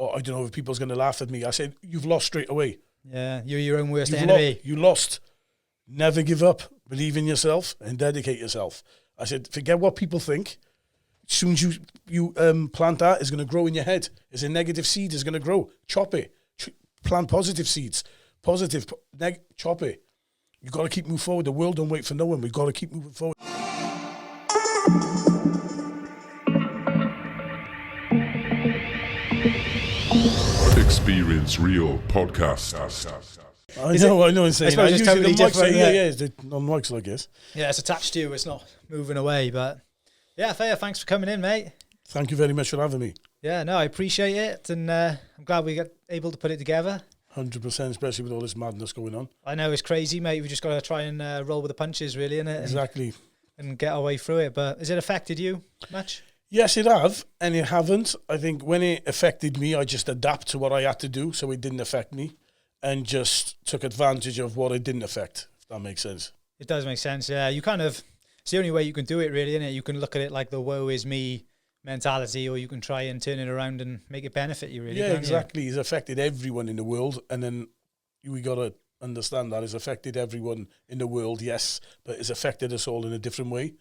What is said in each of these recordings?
or I don't know if people's going to laugh at me. I said, you've lost straight away. Yeah, you're your own worst enemy. You lost. Never give up. Believe in yourself and dedicate yourself. I said, forget what people think. As soon as you plant that, it's going to grow in your head. It's a negative seed. It's going to grow. Chop it. Plant positive seeds. Chop it. You've got to keep moving forward. The world don't wait for no one. We've got to keep moving forward. Experience Real podcast. I know. I'm saying. I suppose it's totally different. It's on mics like this. Yeah, it's attached to you. It's not moving away. But yeah, Fair, thanks for coming in, mate. Thank you very much for having me. Yeah, no, I appreciate it, and I'm glad we got able to put it together. 100%, especially with all this madness going on. I know it's crazy, mate. We've just got to try and roll with the punches, really, innit? Exactly. And get our way through it. But has it affected you much? Yes, it have, and it haven't. I think when it affected me, I just adapt to what I had to do, so it didn't affect me, and just took advantage of what it didn't affect, if that makes sense. It does make sense, yeah. You kind of, it's the only way you can do it, really, isn't it? You can look at it like the woe is me mentality, or you can try and turn it around and make it benefit you, really. Yeah, exactly. It's affected everyone in the world, and then we got to understand that it's affected everyone in the world, yes, but it's affected us all in a different way.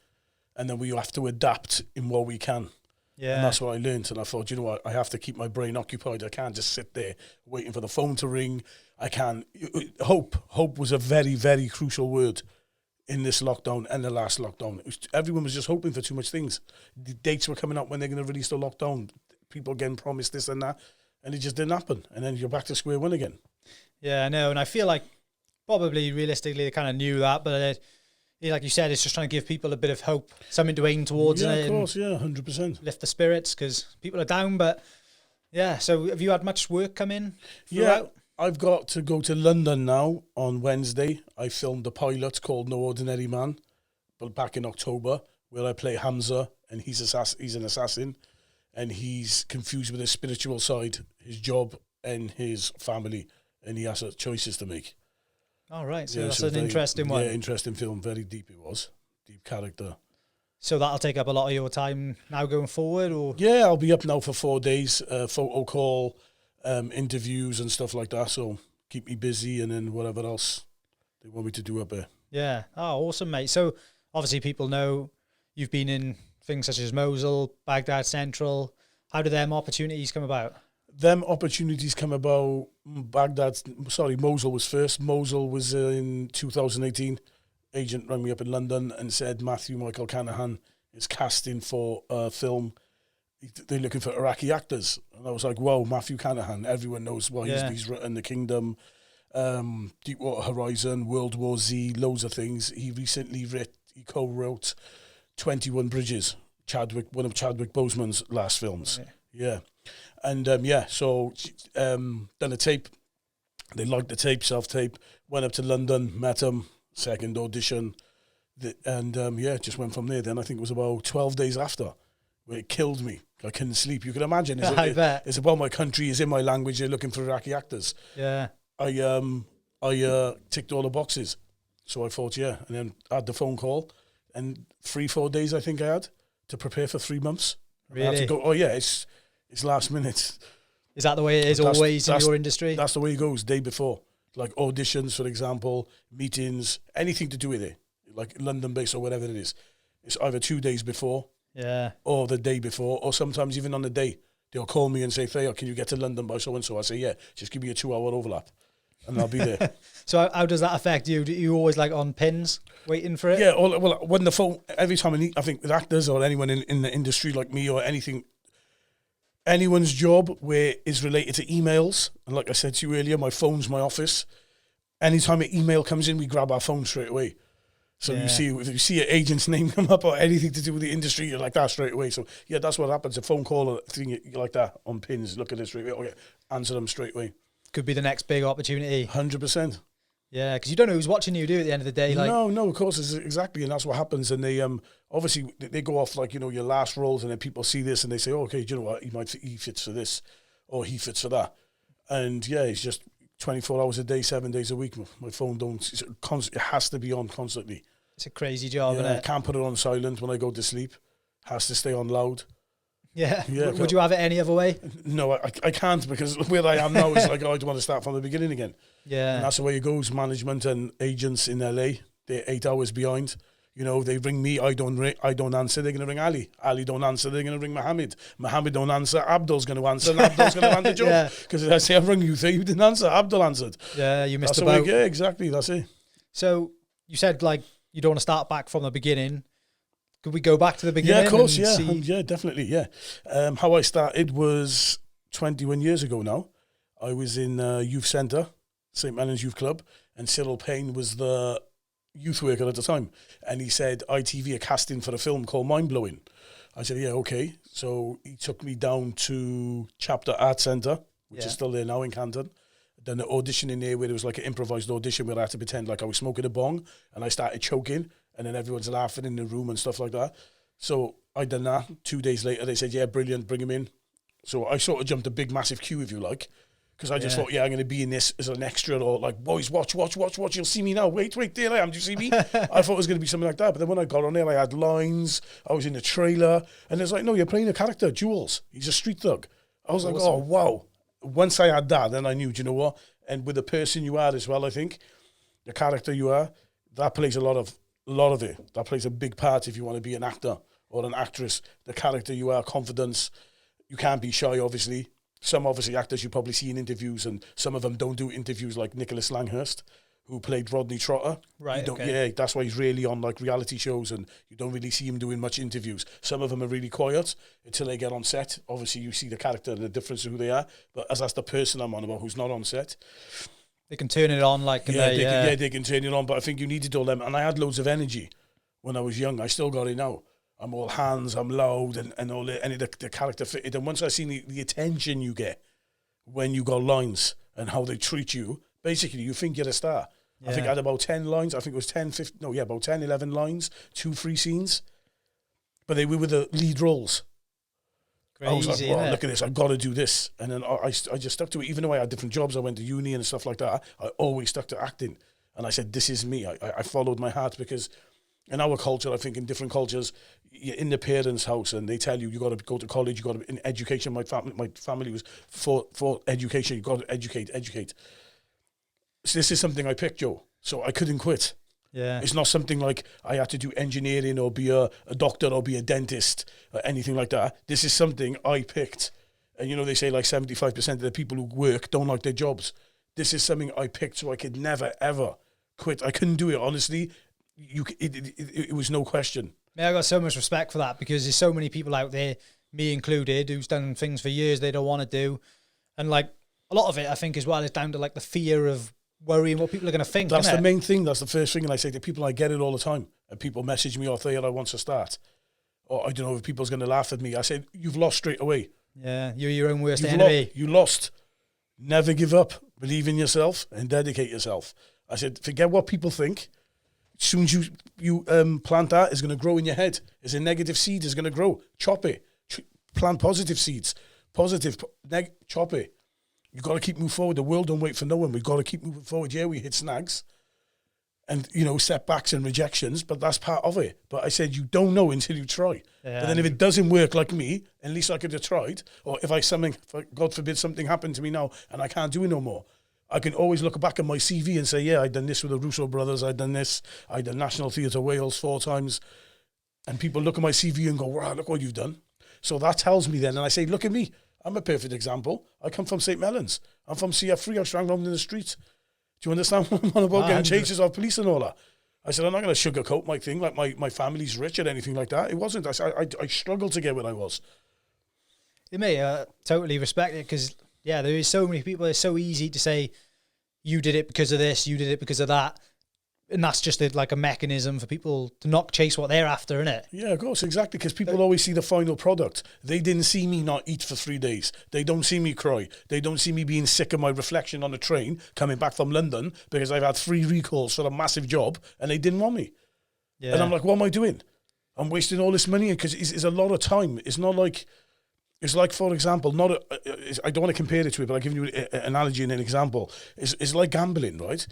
And then we have to adapt in what we can. Yeah. And that's what I learned. And I thought, you know what, I have to keep my brain occupied. I can't just sit there waiting for the phone to ring. I can't. Hope was a very, very crucial word in this lockdown and the last lockdown. Everyone was just hoping for too much things. The dates were coming up when they're going to release the lockdown. People getting promised this and that. And it just didn't happen. And then you're back to square one again. Yeah, I know. And I feel like probably realistically they kind of knew that, but like you said, it's just trying to give people a bit of hope, something to aim towards. Yeah, of course, yeah, 100%. Lift the spirits, because people are down, but yeah. So have you had much work come in throughout? Yeah, I've got to go to London now on Wednesday. I filmed a pilot called No Ordinary Man, but back in October, where I play Hamza, and he's an assassin, and he's confused with his spiritual side, his job, and his family, and he has choices to make. All right, so that's an interesting one. Yeah, interesting film. Very deep it was. Deep character. So that'll take up a lot of your time now going forward? Or yeah, I'll be up now for 4 days. Photo call, interviews and stuff like that. So keep me busy, and then whatever else they want me to do up there. Yeah. Oh, awesome, mate. So obviously people know you've been in things such as Mosul, Baghdad Central. How do them opportunities come about? Them opportunities come about. Mosul was first. Mosul was in 2018. Agent rang me up in London and said Matthew Michael Canahan is casting for a film. They're looking for Iraqi actors. And I was like, wow, Matthew Canahan. Everyone knows why he's written The Kingdom, Deepwater Horizon, World War Z, loads of things. He recently co-wrote 21 Bridges, one of Chadwick Boseman's last films. Okay. Yeah. And so done a tape. They liked the tape, self-tape. Went up to London, met him, second audition. Just went from there. Then I think it was about 12 days after where it killed me. I couldn't sleep. You can imagine. I bet. It's about my country, it's in my language, they're looking for Iraqi actors. Yeah. I ticked all the boxes. So I thought, yeah. And then I had the phone call. And 3-4 days I think I had to prepare for 3 months. Really? I had to go, oh yeah, it's last minute. Is that the way it is always in your industry? That's the way it goes, day before. Like auditions, for example, meetings, anything to do with it, like London-based or whatever it is. It's either 2 days before or the day before, or sometimes even on the day. They'll call me and say, Theo, can you get to London by so-and-so? I say, yeah, just give me a 2-hour overlap and I'll be there. So how does that affect you? Do you always like on pins waiting for it? Yeah, well, when the phone, every time I think with actors or anyone in the industry like me or anything, anyone's job where is related to emails, and like I said to you earlier, my phone's my office. Anytime an email comes in, we grab our phone straight away. So if you see an agent's name come up or anything to do with the industry, you're like that straight away. So yeah, that's what happens. A phone call or thing like that on pins, look at it straight away. Oh yeah, answer them straight away. Could be the next big opportunity. 100%. Yeah, because you don't know who's watching you, do you, at the end of the day? Like, no, of course, it's exactly, and that's what happens. And they obviously they go off like, your last roles, and then people see this and they say, oh, okay, do you know what, he fits for this, or he fits for that. And yeah, it's just 24 hours a day, 7 days a week. My phone it has to be on constantly. It's a crazy job, isn't it? I can't put it on silent when I go to sleep. Has to stay on loud. Yeah. Yeah, Would you have it any other way? No, I can't, because where I am now is like, oh, I want to start from the beginning again. Yeah. And that's the way it goes. Management and agents in LA, they're 8 hours behind. You know, they ring me, I don't answer, they're going to ring Ali. Ali don't answer, they're going to ring Mohammed. Mohammed don't answer, Abdul's going to answer, and Abdul's going to land the job. Because I say, I rang you, you didn't answer, Abdul answered. Yeah, you missed the boat. Yeah, exactly, that's it. So you said, like, you don't want to start back from the beginning. Could we go back to the beginning? Yeah, of course, yeah. Yeah, definitely, yeah. How I started was 21 years ago now. I was in youth centre, St. Mellon's Youth Club, and Cyril Payne was the youth worker at the time. And he said, ITV are casting for a film called Mind Blowing. I said, yeah, okay. So he took me down to Chapter Art Centre, which is still there now in Canton. Done an audition in there where it was like an improvised audition where I had to pretend like I was smoking a bong, and I started choking, and then everyone's laughing in the room and stuff like that. So I done that. 2 days later, they said, yeah, brilliant, bring him in. So I sort of jumped a big, massive queue, if you like, because I just thought, yeah, I'm going to be in this as an extra, or like, boys, watch, you'll see me now. Wait, there I am, do you see me? I thought it was going to be something like that. But then when I got on there, I had lines, I was in the trailer, and it's like, no, you're playing a character, Jules. He's a street thug. I was like, oh, wow. Once I had that, then I knew, do you know what? And with the person you are as well, I think, the character you are, that plays a lot of it. That plays a big part if you want to be an actor or an actress. The character you are, confidence. You can't be shy, obviously. Some obviously actors you probably see in interviews, and some of them don't do interviews, like Nicholas Langhurst, who played Rodney Trotter. Right, Yeah, that's why he's really on like reality shows, and you don't really see him doing much interviews. Some of them are really quiet until they get on set. Obviously, you see the character and the difference of who they are, but as that's the person I'm on about who's not on set. They can turn it on, like, they can turn it on, but I think you needed all them. And I had loads of energy when I was young. I still got it now. I'm all hands, I'm loud, and all that, and the character fitted. And once I seen the attention you get when you got lines and how they treat you, basically you think you're a star. Yeah. I think I had about 10 lines. I think it was 10, 15, no, yeah, about 10, 11 lines, 2 free scenes. But they were the lead roles. Crazy, I was like, wow, look at this, I've got to do this. And then I just stuck to it. Even though I had different jobs, I went to uni and stuff like that, I always stuck to acting. And I said, this is me. I followed my heart, because in our culture, I think in different cultures, you're in the parents' house and they tell you got to go to college, you got to, in education, my family was for education, you got to educate. So this is something I picked, Joe. So I couldn't quit. Yeah. It's not something like I had to do engineering or be a doctor or be a dentist or anything like that. This is something I picked. And, you know, they say like 75% of the people who work don't like their jobs. This is something I picked, so I could never, ever quit. I couldn't do it, honestly. It was no question. I got so much respect for that, because there's so many people out there, me included, who's done things for years they don't want to do. And like a lot of it, I think as well, is down to like the fear of worrying what people are going to think. That's the main thing. That's the first thing. And I say to people, I get it all the time. And people message me off there, I want to start. Or I don't know if people's going to laugh at me. I said, you've lost straight away. Yeah, you're your own worst enemy. You lost. Never give up. Believe in yourself and dedicate yourself. I said, forget what people think. As soon as you plant that, it's going to grow in your head. It's a negative seed, it's going to grow. Chop it. Plant positive seeds. Chop it. You've got to keep moving forward. The world don't wait for no one. We've got to keep moving forward. Yeah, we hit snags and, you know, setbacks and rejections, but that's part of it. But I said, you don't know until you try. Yeah. But then if it doesn't work like me, at least I could have tried. Or if God forbid, something happened to me now and I can't do it no more, I can always look back at my CV and say, yeah, I've done this with the Russo brothers. I've done this. I've done National Theatre Wales 4 times. And people look at my CV and go, wow, look what you've done. So that tells me then. And I say, look at me. I'm a perfect example. I come from St. Mellon's. I'm from CF3. I was strung around in the street. Do you understand what I'm on about? Getting chases off police and all that. I said, I'm not going to sugarcoat my thing like my family's rich or anything like that. It wasn't. I struggled to get where I was. You may totally respect it, because, yeah, there is so many people. It's so easy to say, you did it because of this, you did it because of that. And that's just like a mechanism for people to not chase what they're after, innit? Yeah, of course, exactly, because people always see the final product. They didn't see me not eat for 3 days. They don't see me cry. They don't see me being sick of my reflection on the train coming back from London because I've had 3 recalls for a massive job and they didn't want me. Yeah. And I'm like, what am I doing? I'm wasting all this money, because it's a lot of time. It's not like... It's like, for example, I don't want to compare it to it, but I'll give you an analogy and an example. It's like gambling, right?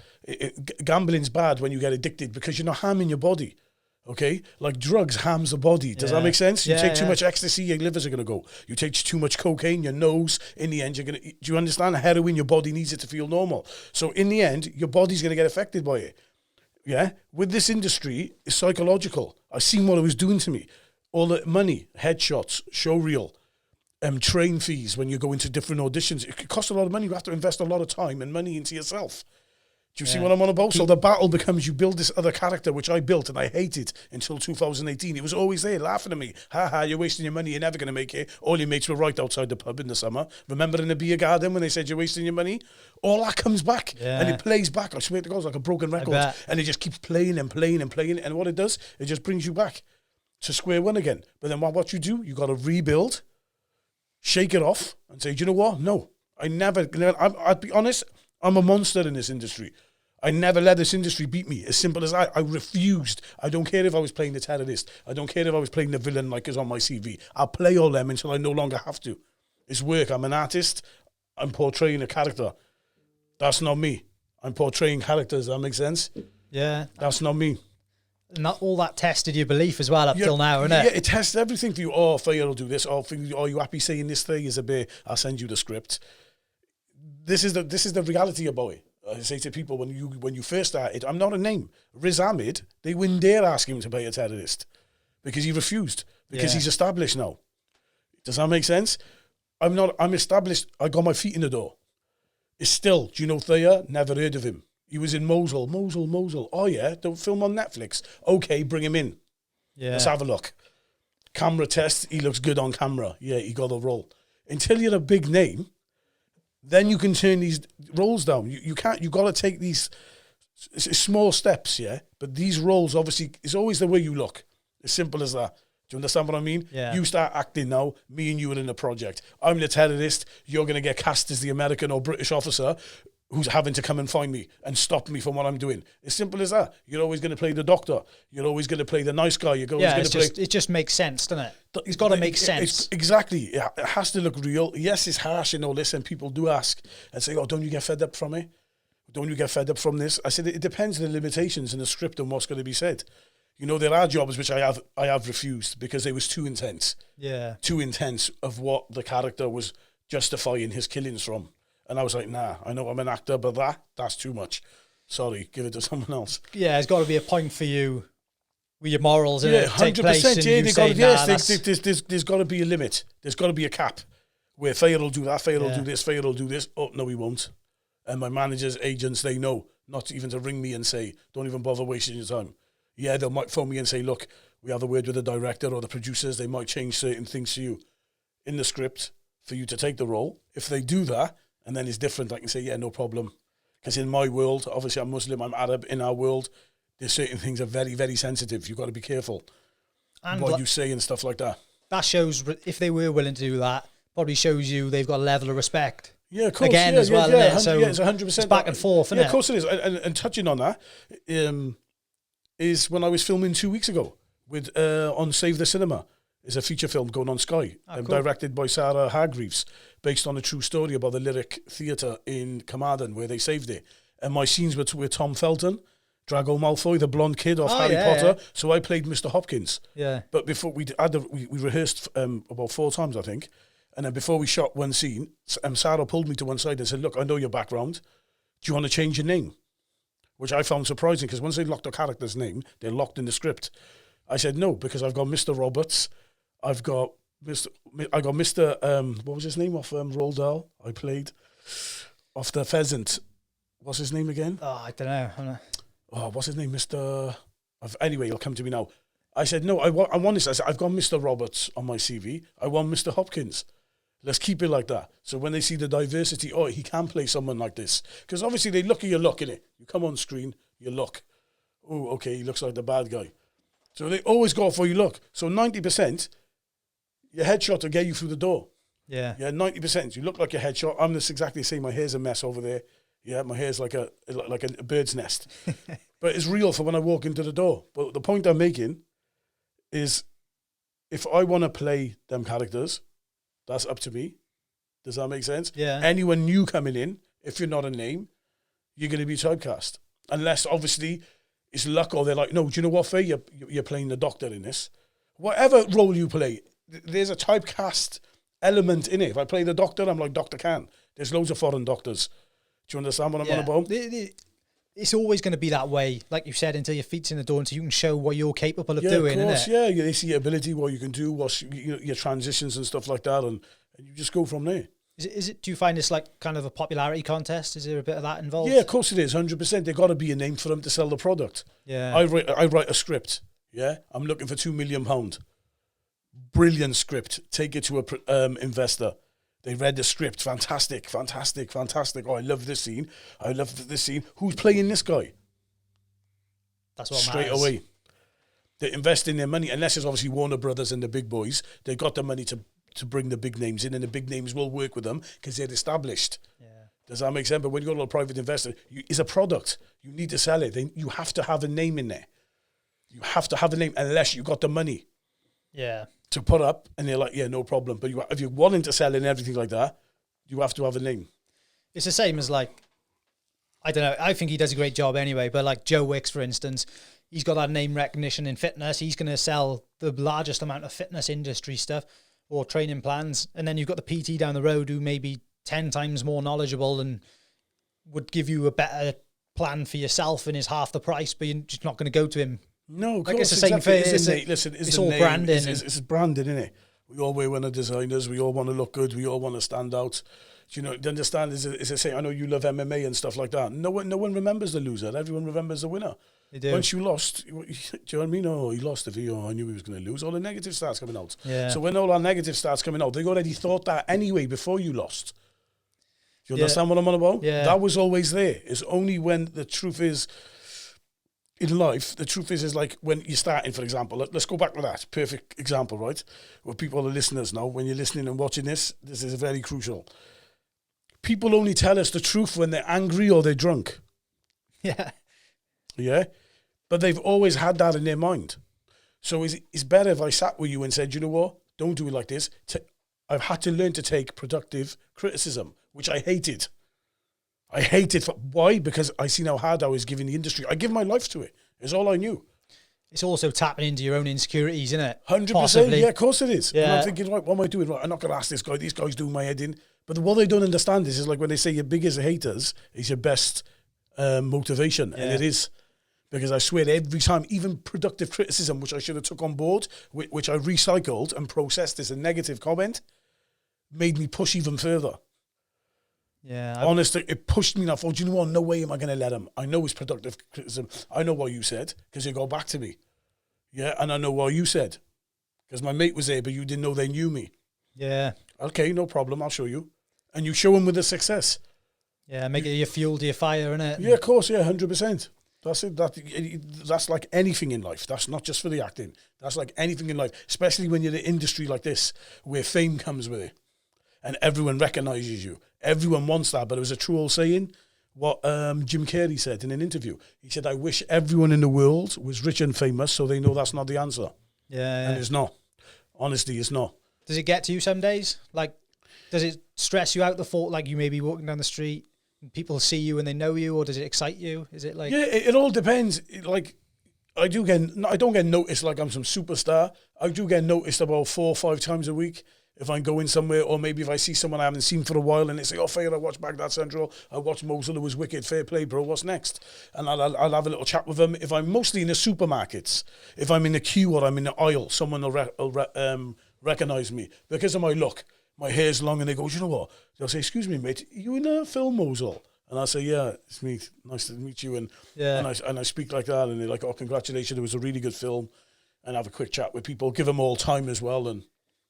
Gambling's bad when you get addicted because you're not harming your body. Okay, like drugs harms the body. Does that make sense? You Yeah, take too yeah. much ecstasy, your livers are going to go. You take too much cocaine, your nose, in the end, you're going to... Do you understand? Heroin, your body needs it to feel normal. So in the end, your body's going to get affected by it. Yeah? With this industry, it's psychological. I seen what it was doing to me. All the money, headshots, showreel, train fees when you go into different auditions. It costs a lot of money. You have to invest a lot of time and money into yourself. Do you see what I'm on about? So the battle becomes you build this other character, which I built, and I hated until 2018. It was always there laughing at me. Ha ha, you're wasting your money. You're never going to make it. All your mates were right outside the pub in the summer. Remember in the beer garden when they said you're wasting your money? All that comes back. And it plays back. I swear to God, it's like a broken record. And it just keeps playing and playing and playing. And what it does, it just brings you back to square one again. But then what you do, you got to rebuild, shake it off, and say, do you know what? No, I'd be honest, I'm a monster in this industry. I never let this industry beat me. As simple as I refused. I don't care if I was playing the terrorist. I don't care if I was playing the villain like is on my CV. I'll play all them until I no longer have to. It's work. I'm an artist. I'm portraying a character. That's not me. I'm portraying characters. That makes sense? Yeah. That's not me. And all that tested your belief as well up till now, innit? Yeah, it tests everything for you. Oh, Faye will do this. Oh, are you happy saying this thing is a bit? I'll send you the script. This is the reality about it. I say to people when you first started, I'm not a name. Riz Ahmed, they wouldn't dare ask him to play a terrorist because he refused because he's established now. Does that make sense? I'm established. I got my feet in the door. It's still, do you know Thea? Never heard of him. He was in Mosul. Oh yeah, the film on Netflix. Okay, bring him in. Yeah. Let's have a look. Camera test. He looks good on camera. Yeah, he got a role. Until you're a big name, then you can turn these roles down. You can't. You got to take these small steps, yeah. But these roles, obviously, is always the way you look. As simple as that. Do you understand what I mean? Yeah. You start acting now. Me and you are in a project. I'm the terrorist. You're going to get cast as the American or British officer who's having to come and find me and stop me from what I'm doing. As simple as that. You're always going to play the doctor. You're always going to play the nice guy. You're always going to play... It just makes sense, doesn't it? It's got to make sense. Exactly. It has to look real. Yes, it's harsh and all this, and people do ask and say, oh, don't you get fed up from it? Don't you get fed up from this? I said, it depends on the limitations in the script and what's going to be said. You know, there are jobs which I have refused because it was too intense. Yeah. Too intense of what the character was justifying his killings from. And I was like, nah, I know I'm an actor, but that's too much. Sorry, give it to someone else. Yeah, there's got to be a point for you with your morals in it. 100%. There's got to be a limit. There's got to be a cap where Faye will do that, Faye will do this, Faye will do this. Oh, no, he won't. And my managers, agents, they know not even to ring me and say, don't even bother wasting your time. Yeah, they might phone me and say, look, we have a word with the director or the producers. They might change certain things to you in the script for you to take the role. If they do that, and then it's different, I can say, yeah, no problem. Because in my world, obviously I'm Muslim, I'm Arab, in our world, there's certain things are very, very sensitive. You've got to be careful and what you say and stuff like that. That shows, if they were willing to do that, probably shows you they've got a level of respect. Yeah, of course. Again, as well, yeah, so it's 100%. It's back and forth, isn't it? Yeah, of course it is. And touching on that, is when I was filming 2 weeks ago with on Save the Cinema. It's a feature film going on Sky, cool. Directed by Sarah Hargreaves, based on a true story about the Lyric Theatre in Carmarthen, where they saved it. And my scenes were with Tom Felton, Drago Malfoy, the blonde kid off Harry Potter. Yeah. So I played Mr. Hopkins. Yeah. But before we rehearsed about 4 times, I think. And then before we shot one scene, Sarah pulled me to one side and said, look, I know your background. Do you want to change your name? Which I found surprising, because once they locked a character's name, they're locked in the script. I said, no, because I've got Mr. Roberts. I've got Mr. What was his name off Roald Dahl? I played off the Pheasant. What's his name again? Oh, I don't know. Oh, what's his name? Anyway, he'll come to me now. I said, no, I want this. I said, I've got Mr. Roberts on my CV. I want Mr. Hopkins. Let's keep it like that. So when they see the diversity, oh, he can play someone like this. Because obviously they look at your look, innit? You come on screen, you look. Oh, okay, he looks like the bad guy. So they always go for your look. So 90%, your headshot will get you through the door. Yeah. Yeah, 90%. You look like a headshot. I'm just exactly the same. My hair's a mess over there. Yeah, my hair's like a bird's nest. But it's real for when I walk into the door. But the point I'm making is if I want to play them characters, that's up to me. Does that make sense? Yeah. Anyone new coming in, if you're not a name, you're going to be typecast. Unless, obviously, it's luck, or they're like, no, do you know what, Faye? You're playing the doctor in this. Whatever role you play, there's a typecast element in it. If I play the doctor, I'm like Dr. Khan. There's loads of foreign doctors. Do you understand what I'm on about? It's always going to be that way, like you said, until your feet's in the door, until you can show what you're capable of doing. Of course, innit? They see your ability, what you can do, what's your transitions and stuff like that, and you just go from there. Is it? Do you find this like kind of a popularity contest? Is there a bit of that involved? Yeah, of course it is, 100%. They've got to be a name for them to sell the product. Yeah, I write a script. Yeah, I'm looking for £2 million. Brilliant script. Take it to a investor. They read the script. Fantastic. Oh, I love this scene. Who's playing this guy? That's what straight matters. away. They invest in their money, unless it's obviously Warner Brothers and the big boys. They got the money to bring the big names in, and the big names will work with them because they're established. Yeah. Does that make sense? But when you got a private investor, it's a product. You need to sell it. You have to have a name in there. You have to have a name unless you got the money. Yeah. To put up, and they're like, yeah, no problem. But if you're wanting to sell and everything like that, you have to have a name. It's the same as like, I don't know, I think he does a great job anyway, but like Joe Wicks, for instance, he's got that name recognition in fitness. He's going to sell the largest amount of fitness industry stuff or training plans. And then you've got the PT down the road who may be 10 times more knowledgeable and would give you a better plan for yourself and is half the price, but you're just not going to go to him. No, like it's the same thing. It's all branding. It's branding, isn't it? We all wear one of designers. We all want to look good. We all want to stand out. Do you know? Do you understand? Is it say? I know you love MMA and stuff like that. No one remembers the loser. Everyone remembers the winner. They do. Once you lost, do you know what I mean? Oh, he lost. I knew he was going to lose. All the negative starts coming out. Yeah. So when all our negative starts coming out, they already thought that anyway before you lost. Do you understand what I'm on about? Yeah. That was always there. It's only when the truth is. In life, the truth is like when you're starting, for example, let's go back to that. Perfect example, right? Where people are listeners now, when you're listening and watching this is very crucial. People only tell us the truth when they're angry or they're drunk. Yeah. Yeah? But they've always had that in their mind. So it's better if I sat with you and said, you know what? Don't do it like this. I've had to learn to take productive criticism, which I hated. I hated. Why? Because I seen how hard I was giving the industry. I give my life to it. It's all I knew. It's also tapping into your own insecurities, isn't it? 100%. Yeah, of course it is. Yeah. And I'm thinking, right, what am I doing? Right, I'm not going to ask this guy. These guys do my head in. But what they don't understand is like when they say your biggest haters is your best motivation. Yeah. And it is. Because I swear every time, even productive criticism, which I should have took on board, which I recycled and processed as a negative comment, made me push even further. Yeah. Honestly, it pushed me enough. Oh, do you know what? No way am I going to let him. I know it's productive criticism. I know what you said because you go back to me. Yeah, and I know what you said because my mate was there, but you didn't know they knew me. Yeah. Okay, no problem. I'll show you. And you show him with the success. Yeah, make it your fuel to your fire, innit? Yeah, of course. Yeah, 100%. That's it. That's like anything in life. That's not just for the acting. That's like anything in life, especially when you're in an industry like this where fame comes with it and everyone recognizes you. Everyone wants that, but it was a true old saying, what Jim Carrey said in an interview. He said, I wish everyone in the world was rich and famous so they know that's not the answer. Yeah. And it's not. Honestly, it's not. Does it get to you some days? Like, does it stress you out the thought, like you may be walking down the street and people see you and they know you, or does it excite you? Is it like... Yeah, it all depends. Like, I don't get noticed like I'm some superstar. I do get noticed about 4 or 5 times a week. If I'm going somewhere, or maybe if I see someone I haven't seen for a while and they say, oh, Fair, I watched Baghdad Central, I watched Mosul, it was wicked, fair play, bro, what's next? And I'll have a little chat with them. If I'm mostly in the supermarkets, if I'm in the queue or I'm in the aisle, someone will recognise me because of my look. My hair's long and they go, you know what? They'll say, excuse me, mate, you in a film, Mosul? And I'll say, yeah, it's me, nice to meet you. And, and I speak like that and they're like, oh, congratulations, it was a really good film. And have a quick chat with people, give them all time as well. And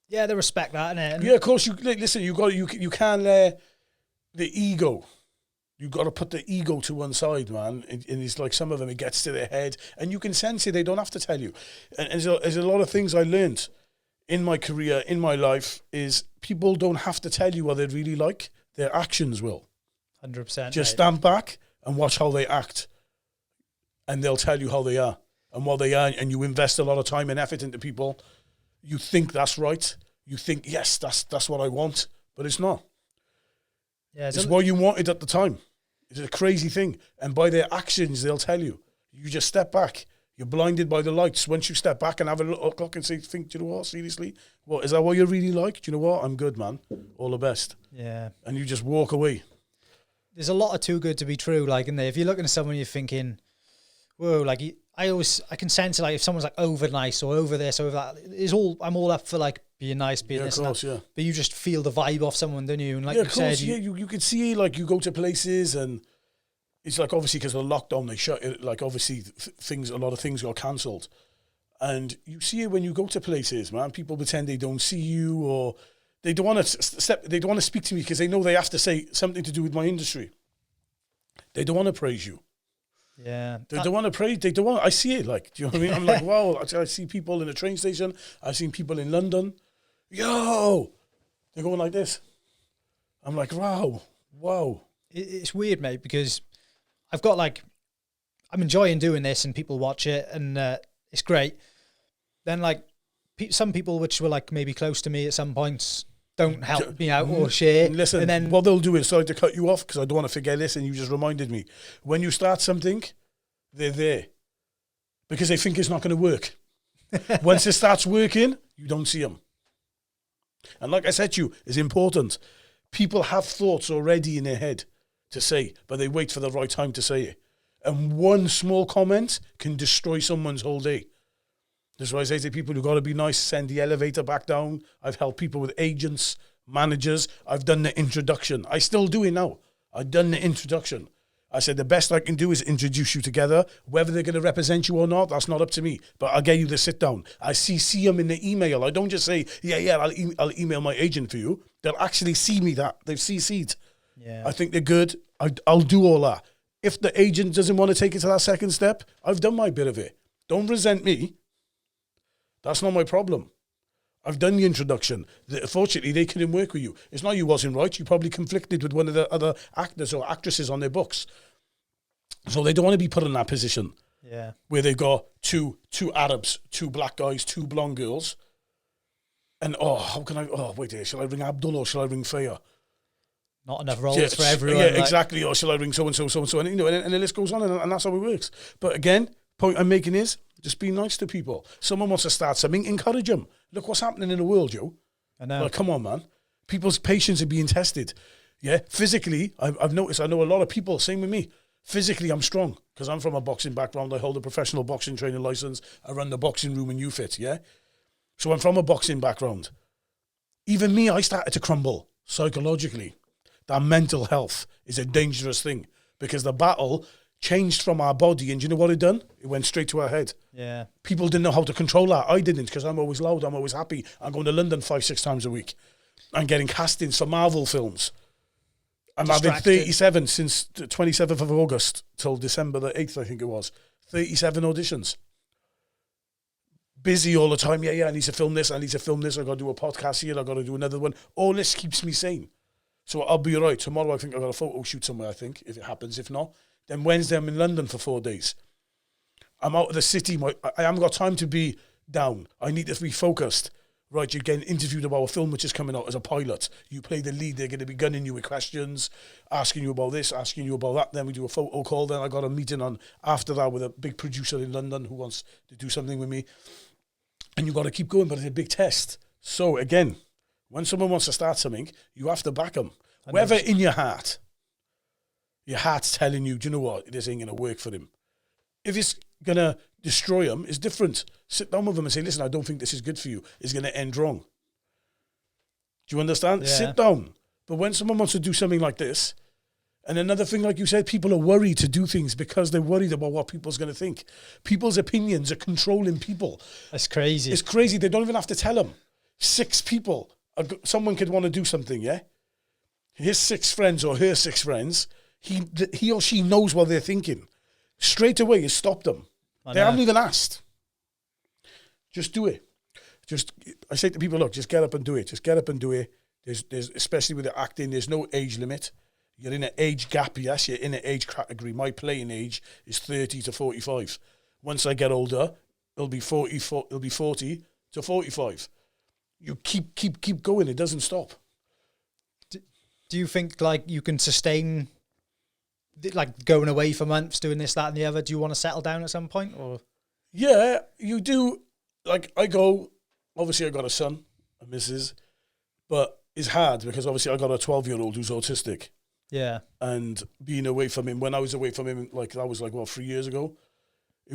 yeah, they respect that, innit? Yeah, of course. Listen, you can't let the ego. You got to put the ego to one side, man. And it's like some of them, it gets to their head, and you can sense it. They don't have to tell you. And there's a lot of things I learned in my career, in my life, is people don't have to tell you what they'd really like. Their actions will. 100%. Just stand back and watch how they act, and they'll tell you how they are and what they are. And you invest a lot of time and effort into people. You think that's right. You think, yes, that's what I want. But it's not. Yeah, it's what you wanted at the time. It's a crazy thing. And by their actions, they'll tell you. You just step back. You're blinded by the lights. Once you step back and have a look and say, do you know what, seriously? What, is that what you really like? Do you know what? I'm good, man. All the best. Yeah. And you just walk away. There's a lot of too good to be true, like, in there. If you're looking at someone, you're thinking, whoa, like, I can sense it, like, if someone's like over nice or over this or over that, I'm all up for like being nice, being this and that. Yeah. But you just feel the vibe off someone, don't you? And like you said, you can see, like, you go to places and it's like, obviously, because of the lockdown, they shut it. Like, obviously, a lot of things got cancelled. And you see it when you go to places, man. People pretend they don't see you, or they don't want to speak to me because they know they have to say something to do with my industry. They don't want to praise you. Yeah. They don't want to praise. They don't want. I see it. Like, do you know what I mean? I'm like, wow. I see people in the train station. I've seen people in London. Yo, they're going like this. I'm like, wow. It's weird, mate, because I've got like, I'm enjoying doing this and people watch it and it's great. Then like some people which were like maybe close to me at some points don't help me out or share. Listen, and then what they'll do is, sorry to cut you off because I don't want to forget this and you just reminded me. When you start something, they're there because they think it's not going to work. Once it starts working, you don't see them. And like I said to you, it's important. People have thoughts already in their head to say, but they wait for the right time to say it. And one small comment can destroy someone's whole day. That's why I say to people, you've got to be nice, send the elevator back down. I've helped people with agents, managers. I've done the introduction. I still do it now. I've done the introduction. I said, the best I can do is introduce you together. Whether they're going to represent you or not, that's not up to me. But I'll get you the sit down. I see them in the email. I don't just say, I'll email my agent for you. They'll actually see me that. They've CC'd. Yeah. I think they're good. I'll do all that. If the agent doesn't want to take it to that second step, I've done my bit of it. Don't resent me. That's not my problem. I've done the introduction. Fortunately, they couldn't work with you. It's not you wasn't right. You probably conflicted with one of the other actors or actresses on their books. So they don't want to be put in that position. Yeah. Where they've got two Arabs, 2 black guys, 2 blonde girls. And, shall I ring Abdul or shall I ring Faya? Not enough roles for everyone. Yeah, exactly. Or shall I ring so-and-so, so-and-so? And, and the list goes on, and that's how it works. But again, point I'm making is, just be nice to people. Someone wants to start something, encourage them. Look what's happening in the world, Joe. I know. Like, come on, man. People's patience are being tested. Yeah, physically, I've noticed, I know a lot of people, same with me. Physically, I'm strong because I'm from a boxing background. I hold a professional boxing training license. I run the boxing room in UFIT, yeah? So I'm from a boxing background. Even me, I started to crumble psychologically. That mental health is a dangerous thing because the battle changed from our body, and you know what it done? It went straight to our head. Yeah. People didn't know how to control that. I didn't, because I'm always loud, I'm always happy. I'm going to London 5-6 times a week. I'm getting castings for Marvel films. I'm having 37 since the 27th of August till December the 8th, I think it was. 37 auditions. Busy all the time. I need to film this, I got to do a podcast here, I got to do another one. All this keeps me sane. So I'll be all right. Tomorrow I think I've got a photo shoot somewhere, I think, if it happens. If not, then Wednesday I'm in London for 4 days. I'm out of the city. I haven't got time to be down. I need to be focused. Right, you're getting interviewed about a film which is coming out as a pilot. You play the lead. They're going to be gunning you with questions, asking you about this, asking you about that. Then we do a photo call. Then I got a meeting on after that with a big producer in London who wants to do something with me. And you've got to keep going, but it's a big test. So again, when someone wants to start something, you have to back them. Whether in your heart's telling you, do you know what, this ain't going to work for him. If it's going to destroy him, it's different. Sit down with him and say, listen, I don't think this is good for you. It's going to end wrong. Do you understand? Yeah. Sit down. But when someone wants to do something like this, and another thing, like you said, people are worried to do things because they're worried about what people's going to think. People's opinions are controlling people. That's crazy. It's crazy. They don't even have to tell them. 6 people. Someone could want to do something, yeah? His 6 friends or her 6 friends, he or she knows what they're thinking. Straight away, you stop them. They haven't even asked. Just do it. I say to people, look, just get up and do it. Just get up and do it. There's especially with the acting, there's no age limit. You're in an age gap, yes, you're in an age category. My playing age is 30 to 45. Once I get older, it'll be 40 to 45. You keep going, it doesn't stop. Do you think like you can sustain like going away for months, doing this, that, and the other? Do you want to settle down at some point, or? Yeah, you do. Like, I go, obviously I got a son, a missus, but it's hard because obviously I got a 12-year-old who's autistic. Yeah. And being away from him, when I was away from him, like that was 3 years ago,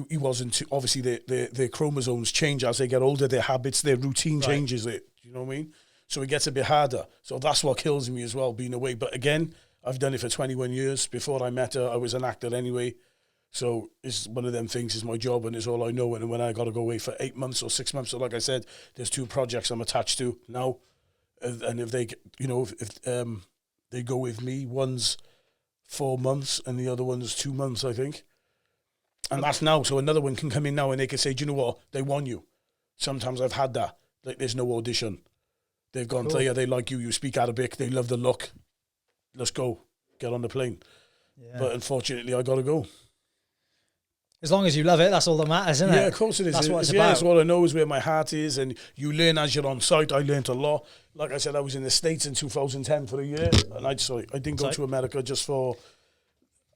he wasn't, obviously their chromosomes change as they get older, their habits, their routine changes, you know what I mean? So it gets a bit harder. So that's what kills me as well, being away. But again, I've done it for 21 years. Before I met her, I was an actor anyway. So it's one of them things, is my job and it's all I know. And when I got to go away for 8 months or 6 months, so like I said, there's 2 projects I'm attached to now. And if they, if they go with me, one's 4 months and the other one's 2 months, I think. And that's now. So another one can come in now and they can say, do you know what? They want you. Sometimes I've had that. Like, there's no audition. They've gone, cool. They like you. You speak Arabic. They love the look. Let's go. Get on the plane. Yeah. But unfortunately, I got to go. As long as you love it, that's all that matters, isn't it? Yeah, of course it is. That's what it's about. That's all I know is where my heart is, and you learn as you're on site. I learned a lot. Like I said, I was in the States in 2010 for a year, and I didn't go to America just for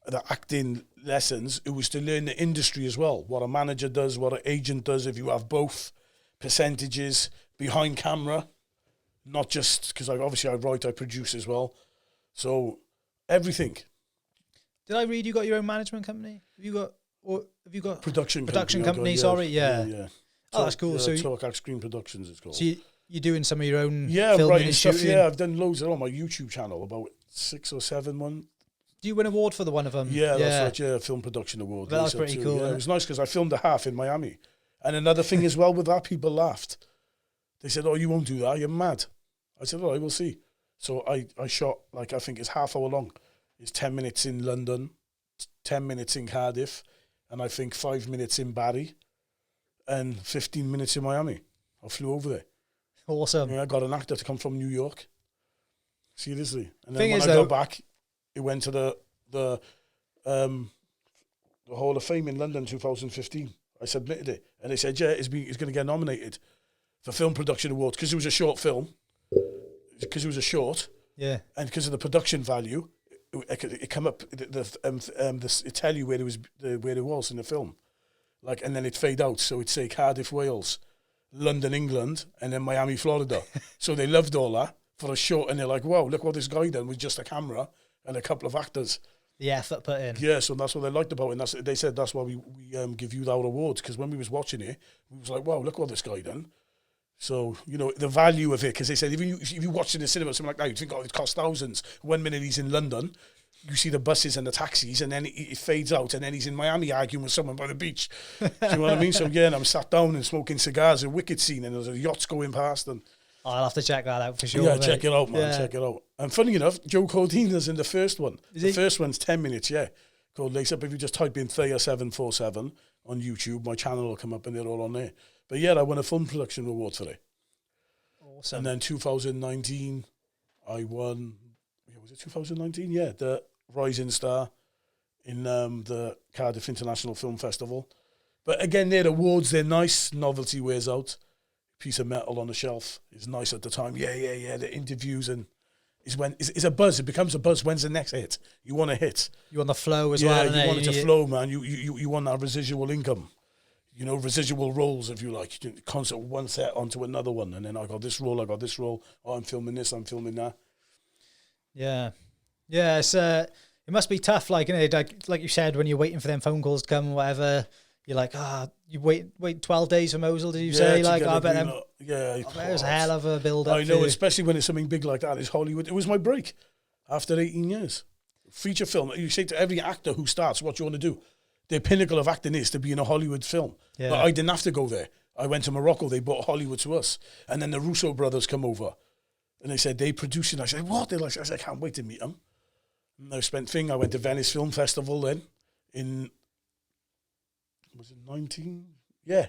the acting lessons. It was to learn the industry as well, what a manager does, what an agent does, if you have both, percentages, behind camera, not just, because obviously I write, I produce as well. So, everything. Did I read you got your own management company? Have you got production company? Sorry, yeah. Oh, that's cool. So Talk Act Screen Productions, it's called. So you're doing some of your own filming writing and stuff. Shooting. Yeah, I've done loads on my YouTube channel, about 6 or 7 one. Do you win an award for the one of them? Yeah, that's right. Yeah, Film Production Award. That was pretty cool. Yeah, it was nice because I filmed a half in Miami, and another thing as well with that, people laughed. They said, "Oh, you won't do that. You're mad." I said, "All right, we'll see." So I shot, like, I think it's half hour long. It's 10 minutes in London, 10 minutes in Cardiff, and I think 5 minutes in Barry, and 15 minutes in Miami. I flew over there. Awesome. Yeah, I got an actor to come from New York. Seriously. And then when I got back, it went to the Hall of Fame in London 2015. I submitted it, and they said, yeah, it's going to get nominated for Film Production Awards because it was a short film. Because it was a short, yeah, and because of the production value, it come up. It tell you where it was in the film, like, and then it fade out. So it'd say Cardiff, Wales, London, England, and then Miami, Florida. So they loved all that for a short, and they're like, wow, look what this guy done with just a camera and a couple of actors. The effort put in. Yeah, so that's what they liked about it. And they said that's why we give you our awards, because when we was watching it, we was like, wow, look what this guy done. So, the value of it, because they said, if you watch in the cinema, something like that, you'd think, oh, it costs thousands. 1 minute he's in London, you see the buses and the taxis, and then it fades out, and then he's in Miami arguing with someone by the beach. Do you know what I mean? So, yeah, and I'm sat down and smoking cigars, a wicked scene, and there's a yachts going past. And I'll have to check that out for sure. Yeah, check it out, man, check it out. And funny enough, Joe Cordina's in the first one. The first one's 10 minutes, yeah, called Lace Up. If you just type in Thea 747 on YouTube, my channel will come up, and they're all on there. But yeah, I won a film production award for it. Awesome. And then 2019, I won, was it 2019? Yeah, the Rising Star in the Cardiff International Film Festival. But again, they're awards, they're nice, novelty wears out. Piece of metal on the shelf is nice at the time. Yeah, the interviews, and it's a buzz, it becomes a buzz. When's the next hit? You want a hit. You want the flow as well. Yeah, you want it to flow, man. You want that residual income. Residual roles, if you like. Constant one set onto another one. And then I got this role. Oh, I'm filming this, I'm filming that. Yeah. Yeah, it must be tough, like you said, when you're waiting for them phone calls to come or whatever, you're like, you wait 12 days for Mosul, did you say? Like, I bet them... Yeah. It was a hell of a build-up. I know, especially when it's something big like that. It's Hollywood. It was my break after 18 years. Feature film. You say to every actor who starts, what you want to do? The pinnacle of acting is to be in a Hollywood film. Yeah. But I didn't have to go there. I went to Morocco. They brought Hollywood to us. And then the Russo brothers come over. And they said, they produce it. I said, what? They're like, I said, I can't wait to meet them. And I went to Venice Film Festival then in, was it 19? Yeah.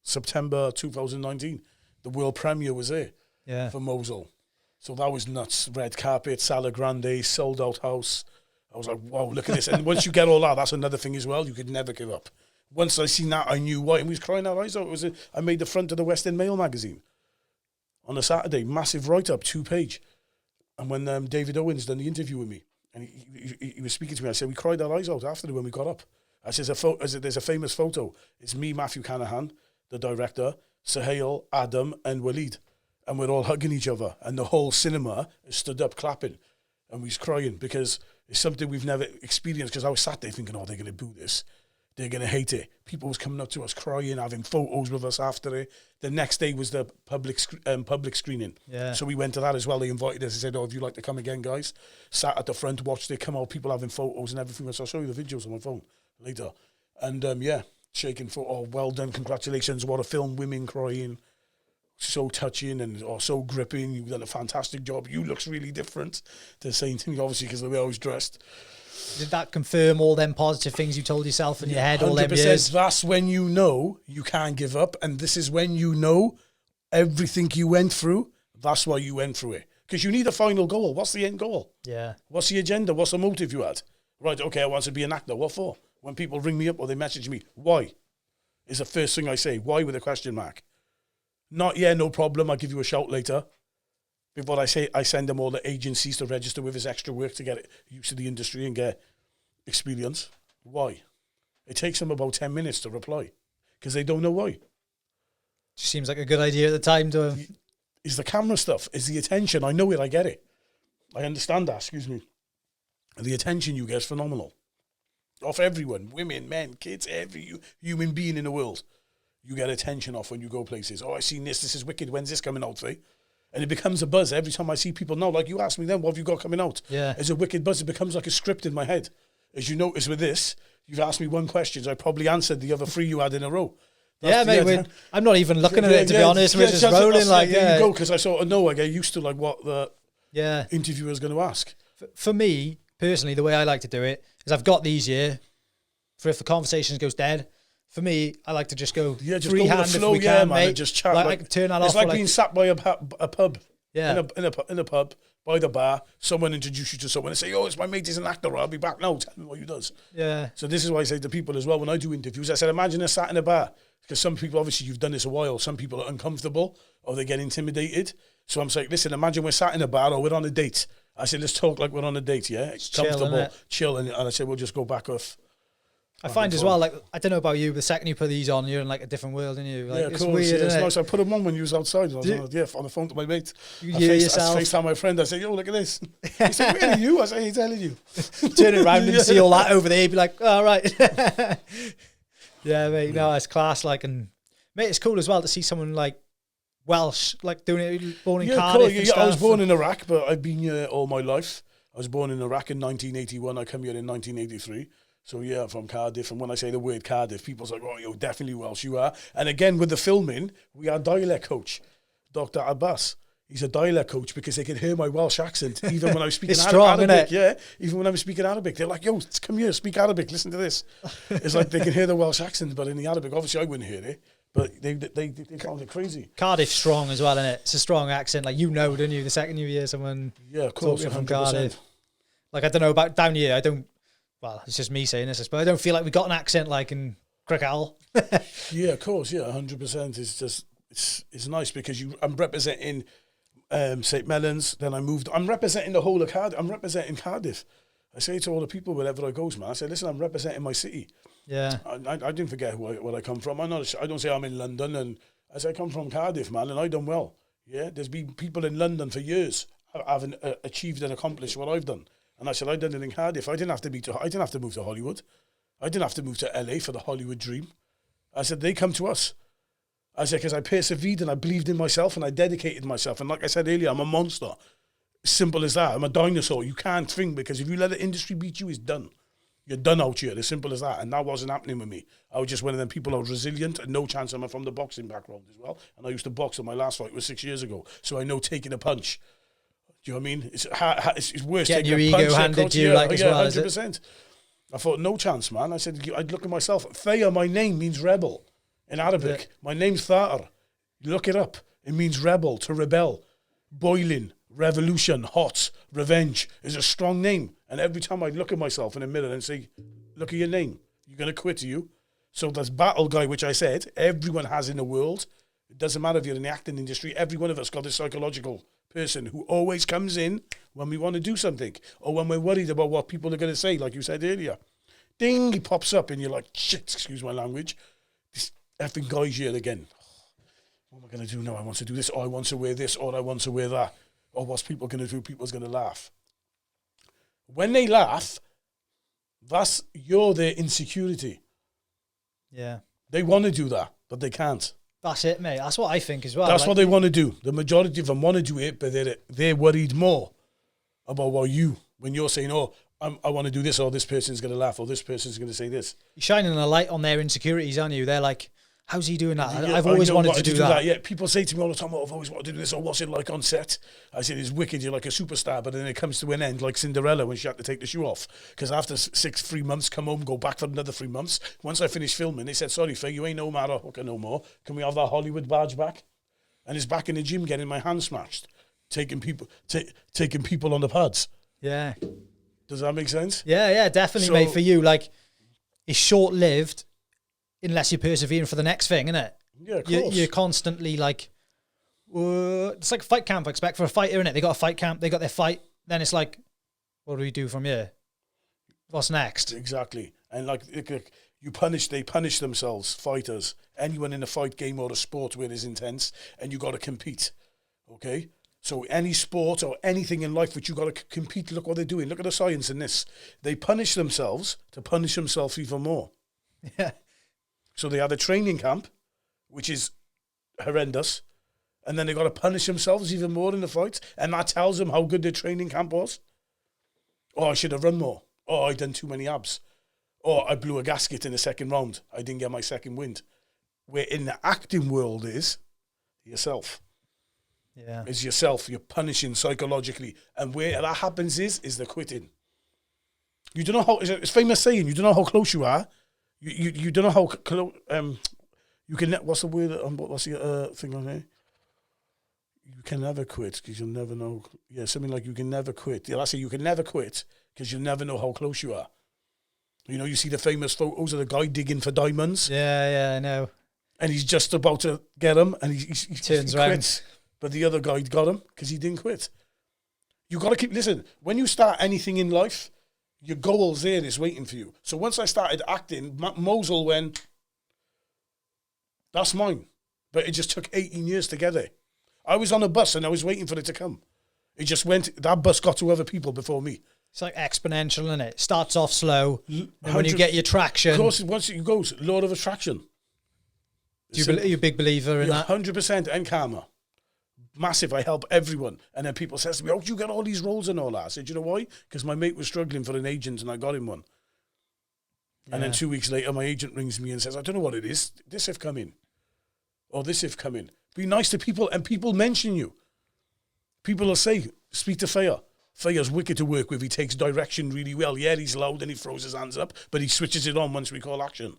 September 2019. The world premiere was there for Mosul. So that was nuts. Red carpet, Sala Grande, sold out house. I was like, wow, look at this. And once you get all that, that's another thing as well. You could never give up. Once I seen that, I knew why. And we was crying out eyes out. I made the front of the West End Mail magazine on a Saturday. Massive write-up, 2-page. And when David Owen's done the interview with me, And he was speaking to me. I said, we cried our eyes out after when we got up. I said, there's a famous photo. It's me, Matthew Canahan, the director, Suhail, Adam, and Waleed. And we're all hugging each other. And the whole cinema stood up clapping. And we was crying because it's something we've never experienced. Because I was sat there thinking, oh, they're going to boo this. They're going to hate it. People was coming up to us crying, having photos with us after it. The next day was the public screening. Yeah. So we went to that as well. They invited us and said, oh, if you'd like to come again, guys. Sat at the front, watched it come out, people having photos and everything. So I'll show you the videos on my phone later. And shaking for, oh, well done, congratulations. What a film, women crying. So touching and so gripping. You've done a fantastic job. You looks really different. They're saying to me, obviously, because the way I was dressed. Did that confirm all them positive things you told yourself in your head all them 100%. years? That's when you know you can't give up. And this is when you know everything you went through, that's why you went through it. Because you need a final goal. What's the end goal? Yeah. What's the agenda? What's the motive you had? Right, okay, I want to be an actor. What for? When people ring me up or they message me, why? Is the first thing I say. Why with a question mark? Not, yeah, no problem, I'll give you a shout later. Before I say, I send them all the agencies to register with his extra work to get used to the industry and get experience. Why? It takes them about 10 minutes to reply because they don't know why. Just seems like a good idea at the time to... Is the camera stuff, is the attention. I know it, I get it. I understand that, excuse me. And the attention you get is phenomenal. Off everyone, women, men, kids, every human being in the world. You get attention off when you go places. Oh, I've seen this is wicked. When's this coming out, eh? And it becomes a buzz every time I see people now. Like you asked me then, what have you got coming out? Yeah. It's a wicked buzz. It becomes like a script in my head. As you notice with this, you've asked me one question. I probably answered the other three you had in a row. That's mate, I'm not even looking at it, to be honest. We're just rolling like, there you go, because I sort of know, I get used to like what the interviewer's going to ask. For me, personally, the way I like to do it is I've got these here for if the conversation goes dead. For me, I like to just go freehand if we can, mate. And just chat. Like turn that it's off. It's like being sat by a pub. Yeah. In a pub, by the bar, someone introduce you to someone and say, oh, it's my mate, he's an actor, I'll be back now, tell me what he does. Yeah. So this is why I say to people as well, when I do interviews, I said, imagine a sat in a bar. Because some people, obviously, you've done this a while, some people are uncomfortable or they get intimidated. So I'm saying, listen, imagine we're sat in a bar or we're on a date. I said, let's talk like we're on a date, yeah? It's comfortable, chill. And I said, we'll just go back off. I find as well, like, I don't know about you, but the second you put these on, you're in like a different world, aren't you? Like, yeah, of it's course. weird, It's isn't nice. it? I put them on when you was outside. And I was on the phone to my mate. You hear yourself. I FaceTime my friend. I said, yo, look at this. He said, where are you? I said, he's telling you. Turn it around and see all that over there. You'd be like, all right. Yeah, mate. No, it's class. Like, and mate, it's cool as well to see someone like Welsh, like doing it, born in Cardiff. Cool. Yeah, I was born in Iraq, but I've been here all my life. I was born in Iraq in 1981. I come here in 1983. So yeah, from Cardiff. And when I say the word Cardiff, people's like, oh, you're definitely Welsh, you are. And again, with the filming, we had dialect coach, Dr. Abbas. He's a dialect coach because they could hear my Welsh accent, even when I was speaking Arabic. Yeah, even when I was speaking Arabic. They're like, yo, come here, speak Arabic, listen to this. It's like they can hear the Welsh accent, but in the Arabic, obviously I wouldn't hear it. But they found it crazy. Cardiff's strong as well, isn't it? It's a strong accent. Like, you know, don't you? The second you hear someone talking from Cardiff. Like, I don't know about down here. I don't... Well, it's just me saying this, but I don't feel like we got an accent like in Crickall. Yeah, of course, yeah, 100%. It's just, it's nice because I'm representing St. Mellons, then I'm representing the whole of Cardiff. I'm representing Cardiff. I say to all the people wherever I go, man, I say, listen, I'm representing my city. Yeah. I didn't forget where I come from. I don't say I'm in London, and I say I come from Cardiff, man, and I done well. Yeah, there's been people in London for years haven't achieved and accomplished what I've done. And I said, I done it in Cardiff. I didn't have to move to Hollywood. I didn't have to move to LA for the Hollywood dream. I said, they come to us. I said, because I persevered and I believed in myself and I dedicated myself. And like I said earlier, I'm a monster. Simple as that. I'm a dinosaur. You can't think, because if you let the industry beat you, it's done. You're done out here. As simple as that. And that wasn't happening with me. I was just one of them people who was resilient and no chance. I'm from the boxing background as well. And I used to box, and my last fight was 6 years ago. So I know taking a punch. Do you know what I mean? It's worse. Getting your ego handed to you, like, as well, 100%. I thought, no chance, man. I said, I'd look at myself. Thaya, my name means rebel in Arabic. Yeah. My name's Tha'ar. Look it up. It means rebel, to rebel. Boiling, revolution, hot, revenge is a strong name. And every time I'd look at myself in the mirror and say, look at your name. You're going to quit, are you? So this battle guy, which I said, everyone has in the world. It doesn't matter if you're in the acting industry. Every one of us got this psychological person who always comes in when we want to do something or when we're worried about what people are going to say, like you said earlier. Ding, he pops up and you're like, shit, excuse my language. This effing guy's here again. What am I going to do now? I want to do this, or I want to wear this, or I want to wear that. Or what's people going to do? People's going to laugh. When they laugh, you're their insecurity. Yeah. They want to do that, but they can't. That's it, mate. That's what I think as well. That's what they want to do. The majority of them want to do it, but they're worried more about when you're saying, oh, I want to do this, or this person's going to laugh, or this person's going to say this. You're shining a light on their insecurities, aren't you? They're like, how's he doing that? Yeah, I've always wanted to do that. Yeah, people say to me all the time, oh, I've always wanted to do this, or what's it like on set? I said, it's wicked, you're like a superstar, but then it comes to an end, like Cinderella when she had to take the shoe off. Because after 3 months, come home, go back for another 3 months. Once I finished filming, they said, sorry, Faye, you ain't no matter hooker no more. Can we have that Hollywood badge back? And he's back in the gym getting my hand smashed, taking people on the pads. Yeah. Does that make sense? Yeah, definitely, mate. For you, like, it's short-lived unless you're persevering for the next thing, isn't it? Yeah, of course. You're constantly like, it's like a fight camp, I expect, for a fighter, innit? They got a fight camp, they got their fight, then it's like, what do we do from here? What's next? Exactly. And like they punish themselves, fighters. Anyone in a fight game or a sport where it's intense and you got to compete, okay? So any sport or anything in life which you got to compete, look what they're doing. Look at the science in this. They punish themselves to punish themselves even more. Yeah. So they have a training camp, which is horrendous, and then they got to punish themselves even more in the fights, and that tells them how good their training camp was. Oh, I should have run more. Oh, I done too many abs. Oh, I blew a gasket in the second round. I didn't get my second wind. Where in the acting world is yourself. Yeah. It's yourself. You're punishing psychologically. And where that happens is the quitting. You don't know how, it's a famous saying, you don't know how close you are. You don't know how close, you can, what's the word, what's the thing on here? You can never quit because you'll never know. Yeah, something like you can never quit. Yeah, I say you can never quit because you'll never know how close you are. You know, you see the famous photos of the guy digging for diamonds. Yeah, I know. And he's just about to get him and he turns he around. quits. But the other guy got him because he didn't quit. You got to keep, listen, when you start anything in life, your goal's there is waiting for you. So once I started acting, Mosul went, that's mine. But it just took 18 years to get there. I was on a bus and I was waiting for it to come. It just went, that bus got to other people before me. It's like exponential, isn't it? Starts off slow, and when you get your traction... Of course, once it goes, law of attraction. Are you a big believer in that? 100%, and karma. Massive, I help everyone. And then people says to me, oh, you got all these roles and all that. I said, you know why? Because my mate was struggling for an agent and I got him one. Yeah. And then 2 weeks later, my agent rings me and says, I don't know what it is. This have come in. Or this have come in. Be nice to people, and people mention you. People will say, speak to Faye. Faye's wicked to work with. He takes direction really well. Yeah, he's loud and he throws his hands up, but he switches it on once we call action.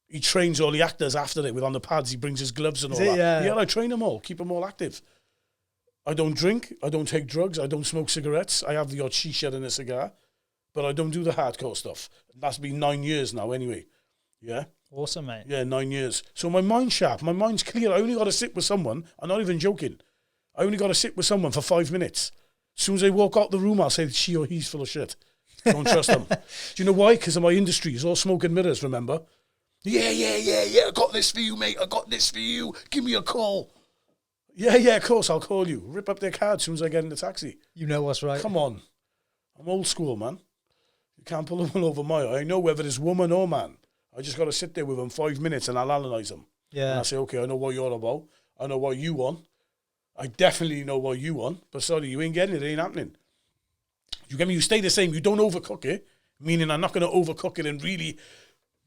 He trains all the actors after it with on the pads. He brings his gloves and all that. Yeah, I train them all. Keep them all active. I don't drink. I don't take drugs. I don't smoke cigarettes. I have the odd shisha and a cigar, but I don't do the hardcore stuff. That's been 9 years now anyway. Yeah. Awesome, mate. Yeah, 9 years. So my mind's sharp. My mind's clear. I only got to sit with someone. I'm not even joking. I only got to sit with someone for 5 minutes. As soon as they walk out the room, I'll say, she or he's full of shit. Don't trust them. Do you know why? Because of my industry. It's all smoke and mirrors, remember? Yeah. I got this for you, mate. I got this for you. Give me a call. Yeah, of course, I'll call you. Rip up their card as soon as I get in the taxi. You know what's right. Come on. I'm old school, man. You can't pull them all over my eye. I know whether it's woman or man. I just got to sit there with them 5 minutes and I'll analyse them. Yeah. And I say, okay, I know what you're about. I know what you want. I definitely know what you want. But sorry, you ain't getting it. It ain't happening. You get me? You stay the same. You don't overcook it. Meaning I'm not going to overcook it and really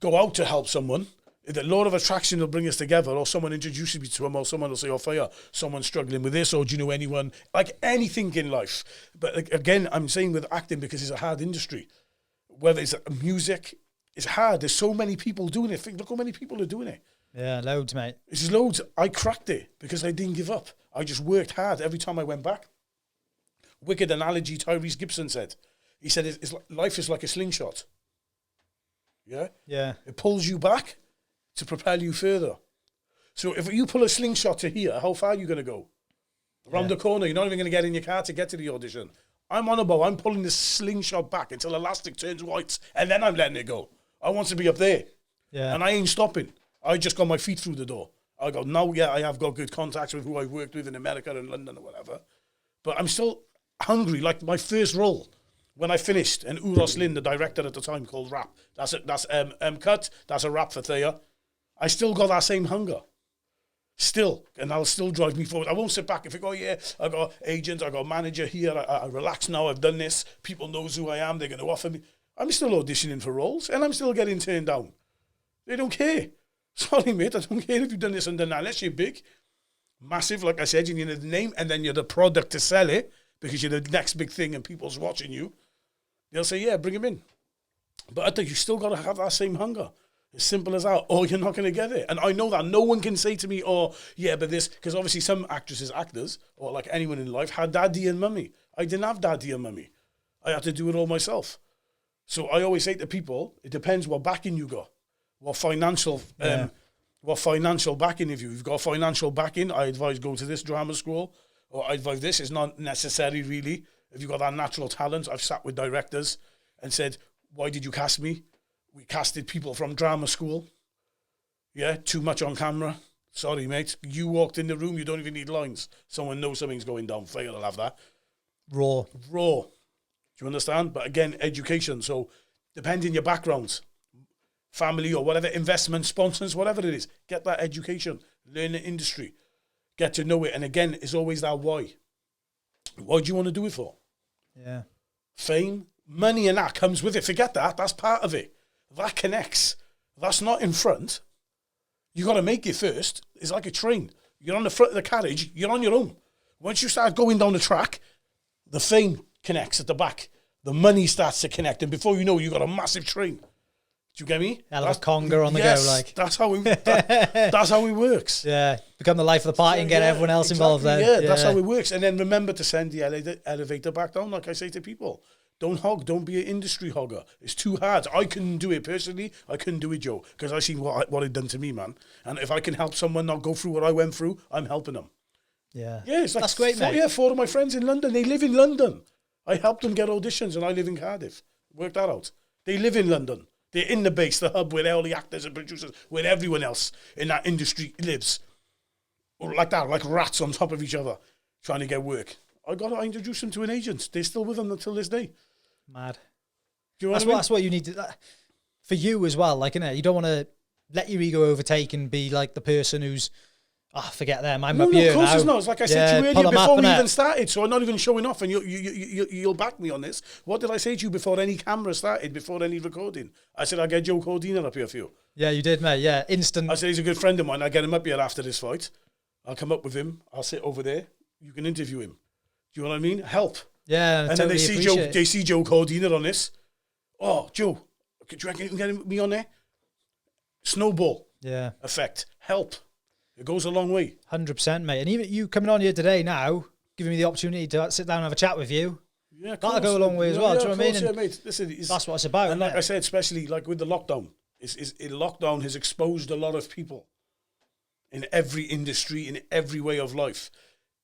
go out to help someone. The law of attraction will bring us together, or someone introduces me to them, or someone will say, oh, Fire, someone's struggling with this, or do you know anyone? Like anything in life. But again, I'm saying with acting because it's a hard industry. Whether it's music, it's hard. There's so many people doing it. Look how many people are doing it. Yeah, loads, mate. It's loads. I cracked it because I didn't give up. I just worked hard every time I went back. Wicked analogy Tyrese Gibson said. He said, life is like a slingshot. Yeah? Yeah. It pulls you back to propel you further. So if you pull a slingshot to here, how far are you going to go? Around the corner, you're not even going to get in your car to get to the audition. I'm on about, I'm pulling this slingshot back until elastic turns white, and then I'm letting it go. I want to be up there. Yeah. And I ain't stopping. I just got my feet through the door. I go, now, yeah, I have got good contacts with who I worked with in America and London or whatever. But I'm still hungry. Like my first role, when I finished, and Uros Lin, the director at the time, called Rap. That's cut. That's a rap for Thea. I still got that same hunger. Still, and I'll still drive me forward. I won't sit back. If I go, yeah, I got agent, I got manager here, I relax now, I've done this, people knows who I am, they're going to offer me. I'm still auditioning for roles, and I'm still getting turned down. They don't care. Sorry, mate, I don't care if you've done this and done that. Unless you're big, massive, like I said, you need the name, and then you're the product to sell it, because you're the next big thing and people's watching you. They'll say, yeah, bring him in. But I think you still got to have that same hunger. As simple as that, or you're not going to get it. And I know that no one can say to me, oh, yeah, but this, because obviously some actresses, actors, or like anyone in life, had daddy and mummy. I didn't have daddy and mummy. I had to do it all myself. So I always say to people, it depends what backing you got, what financial backing. If you've got financial backing, I advise go to this drama school, or I advise this. It's not necessary, really. If you've got that natural talent, I've sat with directors and said, why did you cast me? We casted people from drama school. Yeah, too much on camera. Sorry, mate. You walked in the room, you don't even need lines. Someone knows something's going down. Fair, I'll have that. Raw. Do you understand? But again, education. So depending your backgrounds, family or whatever, investment, sponsors, whatever it is, get that education. Learn the industry. Get to know it. And again, it's always that why. What do you want to do it for? Yeah. Fame, money and that comes with it. Forget that. That's part of it. That connects. That's not in front. You got to make it first. It's like a train. You're on the front of the carriage. You're on your own. Once you start going down the track, the fame connects at the back. The money starts to connect. And before you know, you got a massive train. Do you get me? Hell of a conga on the yes, go, like. That's how that's how it works. Yeah. Become the life of the party and get everyone else involved then. Yeah, that's how it works. And then remember to send the elevator back down, like I say to people. Don't hog. Don't be an industry hogger. It's too hard. I couldn't do it personally. I couldn't do it, Joe, because I seen what it done to me, man. And if I can help someone not go through what I went through, I'm helping them. Yeah. Yeah, it's like that's great, mate. Yeah, 4 of my friends in London, they live in London. I helped them get auditions, and I live in Cardiff. Work that out. They live in London. They're in the base, the hub, where all the actors and producers, where everyone else in that industry lives. Or like that, like rats on top of each other, trying to get work. I introduced them to an agent. They're still with them until this day. Mad. Do you know what I mean? That's what you need to, for you as well. Like, you don't want to let your ego overtake and be like the person who's, forget them. I'm up here now. Of course it's not. It's like I said to you earlier before we even started, so I'm not even showing off, and you'll back me on this. What did I say to you before any camera started, before any recording? I said, I'll get Joe Cordina up here for you. Yeah, you did, mate. Yeah, instant. I said, he's a good friend of mine. I'll get him up here after this fight. I'll come up with him. I'll sit over there. You can interview him. Do you know what I mean? Help. Yeah, and totally then they see Joe Cordina on this. Oh, Joe, do you reckon you can get me on there? Snowball. Yeah. Effect. Help. It goes a long way. 100%, mate. And even you coming on here today now, giving me the opportunity to sit down and have a chat with you. Yeah, that'll go a long way as well. Do you know what I mean? Yeah, mate. Listen, that's what it's about. And like I said, especially like with the lockdown, lockdown has exposed a lot of people in every industry, in every way of life.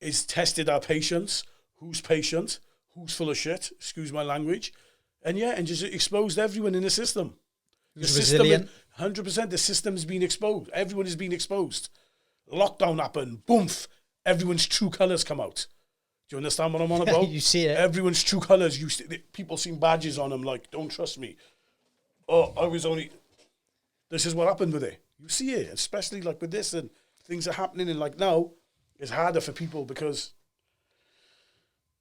It's tested our patience. Who's patient? Who's full of shit? Excuse my language. And just exposed everyone in the system. Who's resilient? 100%. The system's been exposed. Everyone has been exposed. Lockdown happened. Boomf. Everyone's true colours come out. Do you understand what I'm on about? You see it. Everyone's true colours. People seen badges on them like, don't trust me. This is what happened with it. You see it, especially like with this and things are happening. And like now, it's harder for people because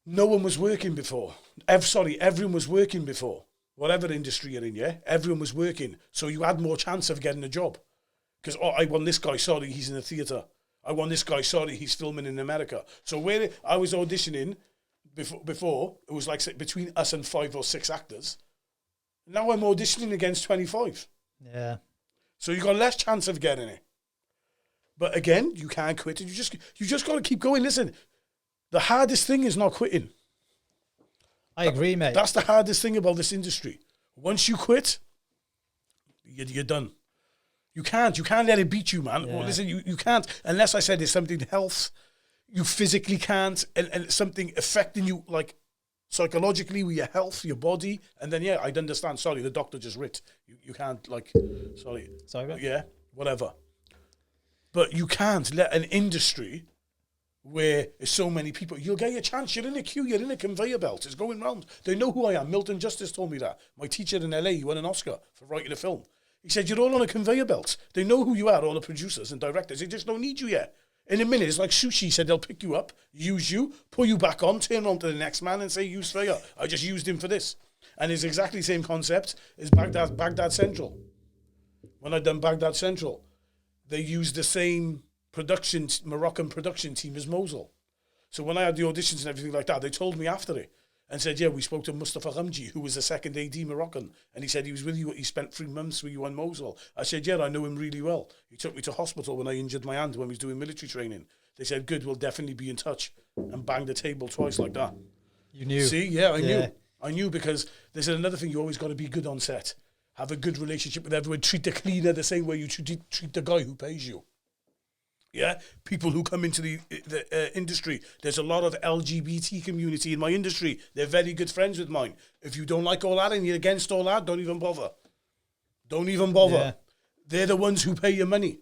no one was working before. Everyone was working before. Whatever industry you're in, yeah? Everyone was working. So you had more chance of getting a job. Because, I won this guy, sorry, he's in the theatre. I won this guy, sorry, he's filming in America. So where I was auditioning before, it was like between us and 5 or 6 actors. Now I'm auditioning against 25. Yeah. So you got less chance of getting it. But again, you can't quit it. You just got to keep going. Listen, the hardest thing is not quitting. I agree, mate. That's the hardest thing about this industry. Once you quit, you're done. You can't let it beat you, man. Yeah. Well, listen, you can't, unless I said it's something health, you physically can't, and something affecting you, like, psychologically with your health, your body, and then, yeah, I'd understand. Sorry, the doctor just writ. You can't, like, sorry. Sorry, bro. Yeah, whatever. But you can't let an industry where there's so many people, you'll get your chance. You're in a queue, you're in a conveyor belt. It's going round. They know who I am. Milton Justice told me that. My teacher in LA, he won an Oscar for writing a film. He said, you're all on a conveyor belt. They know who you are, all the producers and directors. They just don't need you yet. In a minute, it's like sushi. He said they'll pick you up, use you, pull you back on, turn around to the next man and say, use Freya. I just used him for this. And it's exactly the same concept as Baghdad Central. When I done Baghdad Central, they used the same Moroccan production team as Mosul. So when I had the auditions and everything like that, they told me after it and said, yeah, we spoke to Mustafa Ramji, who was the second AD Moroccan. And he said he was with you, he spent 3 months with you on Mosul. I said, yeah, I know him really well. He took me to hospital when I injured my hand when we was doing military training. They said, good, we'll definitely be in touch. And banged the table twice like that. You knew. See, yeah, I knew. I knew because there's another thing, you always got to be good on set. Have a good relationship with everyone. Treat the cleaner the same way you treat the guy who pays you. Yeah, people who come into the industry. There's a lot of LGBT community in my industry. They're very good friends with mine. If you don't like all that and you're against all that, don't even bother. Don't even bother. Yeah. They're the ones who pay your money.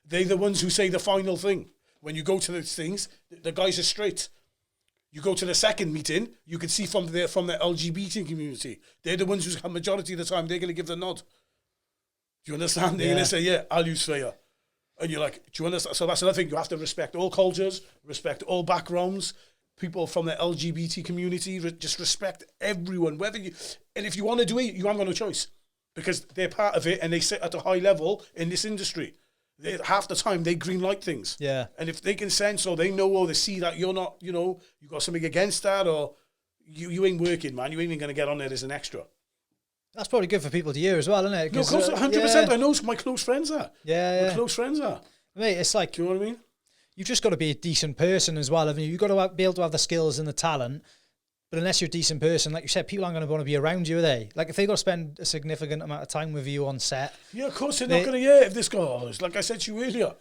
They're the ones who say the final thing. When you go to those things, the guys are straight. You go to the second meeting, you can see from the LGBT community. They're the ones who, majority of the time, they're going to give the nod. Do you understand? They're going to say, yeah, I'll use Freya. And you're like, do you understand? So that's another thing. You have to respect all cultures, respect all backgrounds, people from the LGBT community, just respect everyone. And if you want to do it, you haven't got no choice because they're part of it and they sit at a high level in this industry. Half the time they green light things. Yeah. And if they can sense or they know or they see that you're not, you got something against that or you ain't working, man. You ain't even going to get on there as an extra. That's probably good for people to hear as well, isn't it? No, of course, 100%. I know my close friends are. Yeah. My close friends are. Mate, it's like... Do you know what I mean? You've just got to be a decent person as well, haven't you? You've got to be able to have the skills and the talent. But unless you're a decent person, like you said, people aren't going to want to be around you, are they? Like, if they've got to spend a significant amount of time with you on set... Yeah, of course they're not going to, if this guy, it's like I said to you earlier,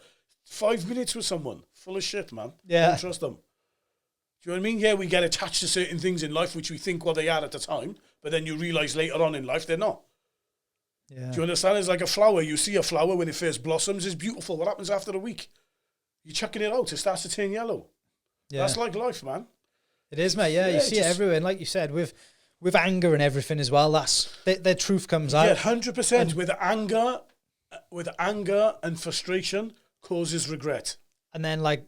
5 minutes with someone, full of shit, man. Yeah. Don't trust them. Do you know what I mean? Yeah, we get attached to certain things in life, which we think they are at the time, but then you realise later on in life they're not. Yeah. Do you understand? It's like a flower. You see a flower when it first blossoms, it's beautiful. What happens after a week? You're chucking it out, it starts to turn yellow. Yeah. That's like life, man. It is, mate. Yeah, you see it everywhere. And like you said, with anger and everything as well, that's the truth comes out. Yeah, 100%. With anger and frustration causes regret. And then like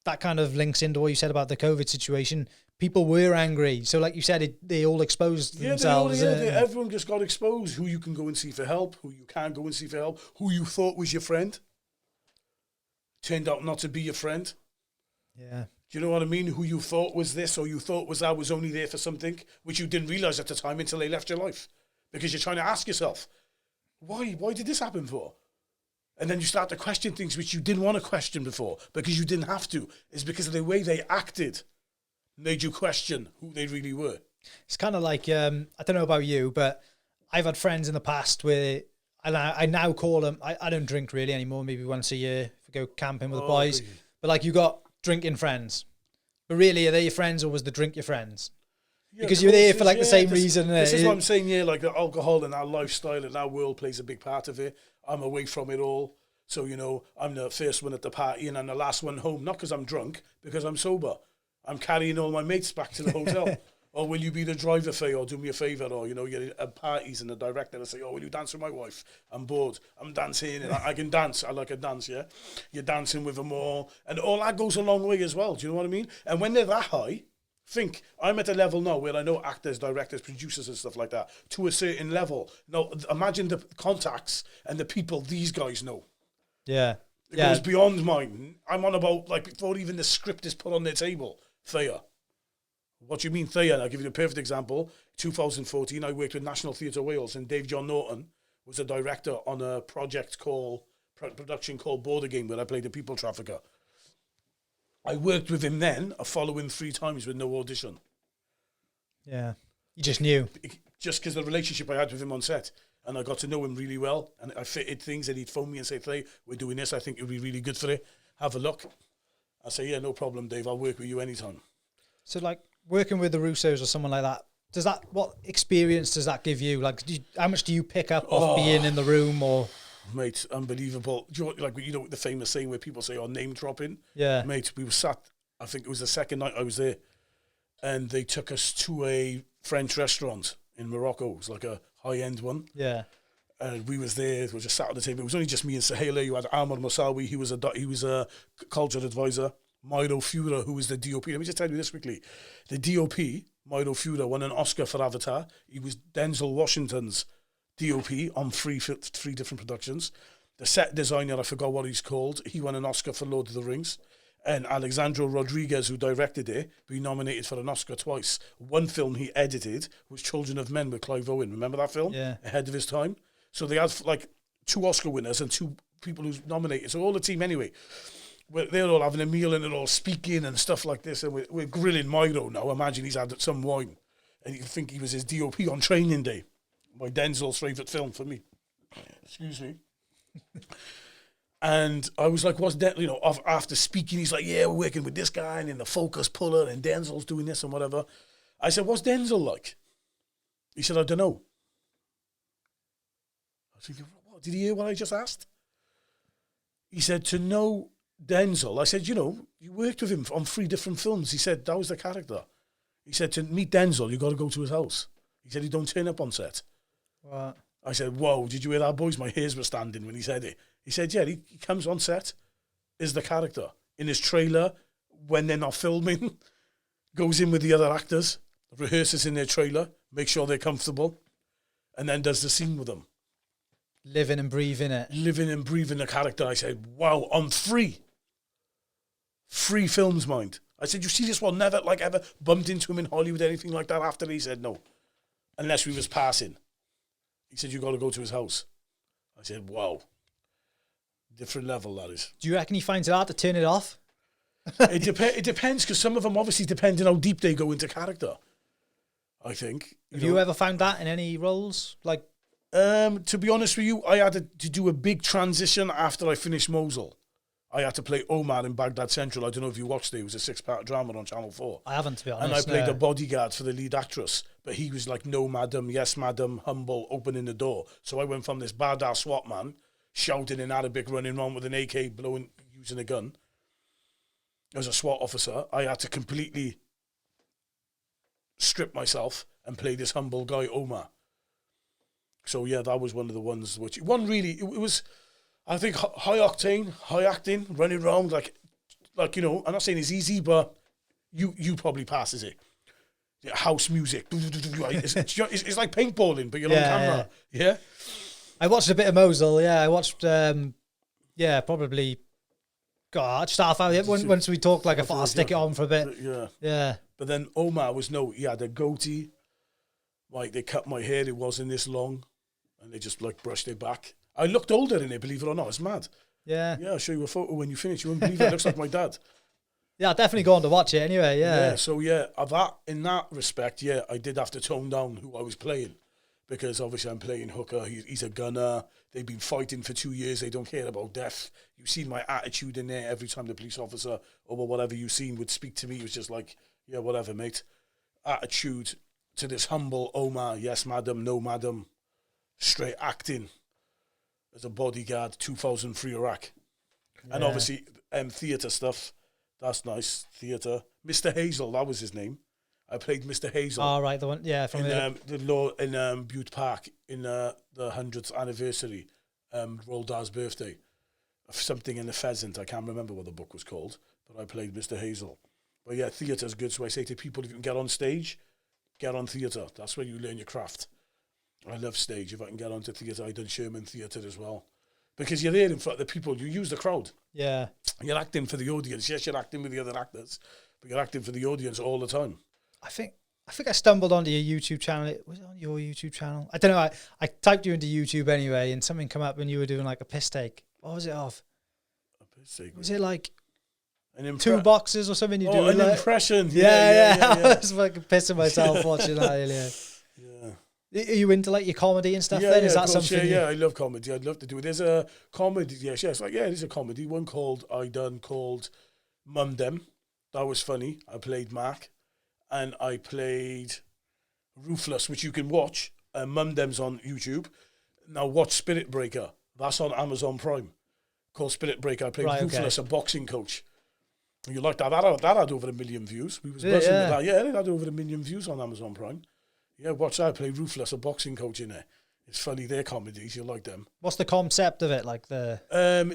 that kind of links into what you said about the COVID situation. People were angry. So like you said, they all exposed themselves. Everyone just got exposed. Who you can go and see for help, who you can't go and see for help, who you thought was your friend turned out not to be your friend. Yeah. Do you know what I mean? Who you thought was this or you thought was that was only there for something, which you didn't realise at the time until they left your life. Because you're trying to ask yourself, why did this happen for? And then you start to question things which you didn't want to question before because you didn't have to. It's because of the way they acted made you question who they really were. It's kind of like, I don't know about you, but I've had friends in the past where I now call them, I don't drink really anymore, maybe once a year if we go camping with the boys. But like you got drinking friends. But really, are they your friends or was the drink your friends? Yeah, because you're there for like the same reason. This is what I'm saying here, like the alcohol and our lifestyle and our world plays a big part of it. I'm away from it all. So, I'm the first one at the party and I'm the last one home, not because I'm drunk, because I'm sober. I'm carrying all my mates back to the hotel. Or will you be the driver for you or do me a favour? Or, you're at parties and the director will say, oh, will you dance with my wife? I'm bored. I'm dancing and I can dance. I like a dance, yeah? You're dancing with them all. And all that goes a long way as well. Do you know what I mean? And when they're that high, I'm at a level now where I know actors, directors, producers and stuff like that to a certain level. Now, imagine the contacts and the people these guys know. Yeah. It goes beyond mine. I'm on about, like, before even the script is put on their table. Thayer. What do you mean Thayer? I'll give you a perfect example. 2014, I worked with National Theatre Wales and Dave John Norton was a director on a production called Border Game where I played a people trafficker. I worked with him then, a following 3 times with no audition. Yeah. You just knew. Just because the relationship I had with him on set. And I got to know him really well. And I fitted things and he'd phone me and say, hey, we're doing this. I think it'll be really good for it. Have a look. I say, yeah, no problem, Dave. I'll work with you anytime. So, like, working with the Russos or someone like that, what experience does that give you? Like, how much do you pick up off being in the room or... Mate, unbelievable. Do you know, like, the famous saying where people say, name dropping? Yeah. Mate, we were sat, I think it was the second night I was there, and they took us to a French restaurant in Morocco. It was like a high-end one. Yeah. And we was there, we were just sat at the table. It was only just me and Sahela. You had Ahmad Mosawi, he was a culture advisor. Milo Fura, who was the DOP. Let me just tell you this quickly. The DOP, Milo Fura, won an Oscar for Avatar. He was Denzel Washington's DOP on three different productions. The set designer, I forgot what he's called, he won an Oscar for Lord of the Rings. And Alexandro Rodriguez, who directed it, been nominated for an Oscar twice. One film he edited was Children of Men with Clive Owen. Remember that film? Yeah. Ahead of his time. So they had like 2 Oscar winners and 2 people who's nominated. So all the team anyway, they're all having a meal and they're all speaking and stuff like this. And we're grilling Milo now. Imagine he's had some wine. And you think he was his DOP on Training Day. My Denzel's favourite film for me. Excuse me. And I was like, what's Denzel? After speaking, he's like, yeah, we're working with this guy and in the focus puller and Denzel's doing this and whatever. I said, what's Denzel like? He said, I don't know. I was thinking, what? Did he hear what I just asked? He said, to know Denzel. I said, you worked with him on 3 different films. He said, that was the character. He said, to meet Denzel, you got to go to his house. He said, he don't turn up on set. What? I said, whoa, did you hear that, boys? My hairs were standing when he said it. He said, yeah, he comes on set, is the character. In his trailer, when they're not filming, goes in with the other actors, rehearses in their trailer, makes sure they're comfortable, and then does the scene with them. Living and breathing it. Living and breathing the character. I said, wow, on 3 films, mind. I said, you see this one never, ever bumped into him in Hollywood, anything like that after? He said, no, unless we was passing. He said, you got to go to his house. I said, wow. Different level, that is. Do you reckon he finds it hard to turn it off? It depends, because some of them obviously depend on how deep they go into character, I think. Have you ever found that in any roles? Like, to be honest with you, I had to do a big transition after I finished Mosul. I had to play Omar in Baghdad Central. I don't know if you watched it. It was a 6-part drama on Channel 4. I haven't, to be honest. And I played a bodyguard for the lead actress. But he was like, no, madam, yes, madam, humble, opening the door. So I went from this badass SWAT man, shouting in Arabic, running around with an AK, using a gun. As a SWAT officer, I had to completely strip myself and play this humble guy, Omar. So yeah, that was one of the ones which... it was... I think high octane, high acting, running around like I'm not saying it's easy, but you probably passes it. House music, it's like paintballing, but you're on camera. Yeah. I watched a bit of Mosul. Yeah, I watched. Probably. God, just half hour. Once we talked, I thought I'll stick it on for a bit. Yeah. But then Omar he had a goatee. Like they cut my hair, it wasn't this long, and they just brushed it back. I looked older in it, believe it or not. It's mad. Yeah. Yeah, I'll show you a photo when you finish. You won't believe it. It looks like my dad. Yeah, I'll definitely go on to watch it anyway, yeah. So, in that respect, I did have to tone down who I was playing. Because obviously I'm playing hooker. He's a gunner. They've been fighting for 2 years. They don't care about death. You've seen my attitude in there every time the police officer or whatever you've seen would speak to me. It was just like, yeah, whatever, mate. Attitude to this humble Omar. Yes, madam. No, madam. Straight acting. As a bodyguard, 2003 Iraq. Yeah. And obviously, theatre stuff, that's nice, theatre. Mr. Hazel, that was his name. I played Mr. Hazel. Oh, right, the one, yeah. From the law in Butte Park in the 100th anniversary, Roald Dahl's birthday. Something in the Pheasant, I can't remember what the book was called, but I played Mr. Hazel. But yeah, theatre's good, so I say to people, if you can get on stage, get on theatre. That's where you learn your craft. I love stage. If I can get onto theatre, I've done Sherman Theatre as well. Because you're there in front of the people, you use the crowd. Yeah. You're acting for the audience. Yes, you're acting with the other actors, but you're acting for the audience all the time. I think I stumbled onto your YouTube channel. Was it on your YouTube channel? I don't know. I typed you into YouTube anyway, and something come up and you were doing like a piss take. What was it of? A piss take? Was it like an 2 boxes or something you do? An impression. Yeah. I was fucking pissing myself watching that earlier. Yeah. Are you into your comedy and stuff then? Is that something? Yeah, I love comedy. I'd love to do it. There's a comedy. Yes, there's a comedy one called Mum Dem. That was funny. I played Mark. And I played Ruthless, which you can watch. Mum Dem's on YouTube. Now watch Spirit Breaker. That's on Amazon Prime. Called Spirit Breaker. I played Ruthless, a boxing coach. You like that? That had over 1 million views. We was buzzing with that. Yeah, it had over 1 million views on Amazon Prime. Yeah, watch that. I play Ruthless, a boxing coach in there. It's funny, their comedies, you like them. What's the concept of it? Like the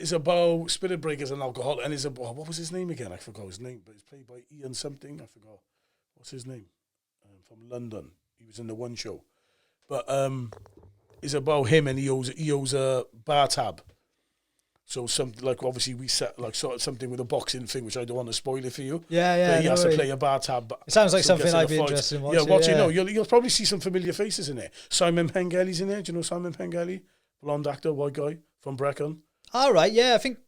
it's about Spirit Breakers and alcohol, and it's about, what was his name again? I forgot his name, but it's played by Ian something. I forgot. What's his name? From London. He was in the One Show. But it's about him, and he owes a bar tab. So something like, obviously we set like sort of something with a boxing thing, which I don't want to spoil it for you. Yeah. But he has to play a bar tab. It sounds like so something I'd be interested in watching. Yeah, watching. No, you'll probably see some familiar faces in there. Simon Pengelly's in there. Do you know Simon Pengelly? Blonde actor, white guy from Brecon. All right, yeah, I think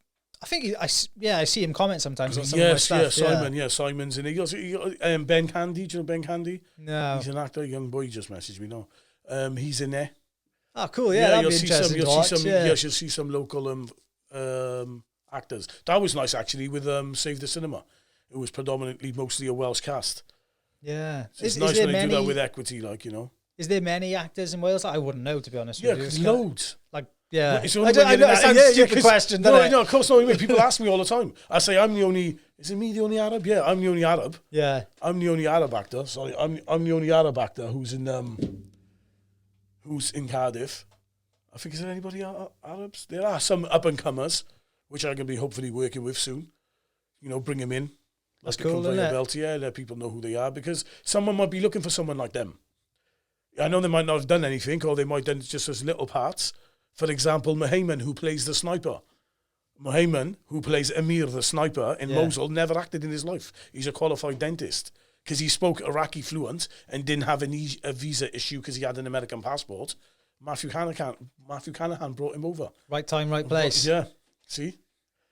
I see him comment sometimes on some of my stuff. Simon's in it. Ben Candy, do you know Ben Candy? No. He's an actor, young boy, he just messaged me now. He's in there. Oh, cool, that'd be interesting to watch. You'll see some local actors. That was nice, actually, with Save the Cinema. It was predominantly mostly a Welsh cast. Yeah. So it's nice when they do that with equity, like, you know. Is there many actors in Wales? I wouldn't know, to be honest with you. Yeah, loads. Like, yeah. It's I know it sounds a stupid question, doesn't it? No, of course not. People ask me all the time. I say, I'm the only... Is it me the only Arab? Yeah, I'm the only Arab. Yeah. I'm the only Arab actor. Sorry, I'm the only Arab actor who's in Cardiff. I think, is there anybody Arabs? There are some up-and-comers, which I'm going to be hopefully working with soon. You know, bring them in. That's cool, isn't it? Belt, yeah, let people know who they are, because someone might be looking for someone like them. I know they might not have done anything, or they might have done just as little parts. For example, Mohammed, who plays the sniper. Mohammed, who plays Amir, the sniper in Mosul, never acted in his life. He's a qualified dentist because he spoke Iraqi fluent and didn't have a visa issue because he had an American passport. Matthew Canahan brought him over. Right time, right place. Yeah, see?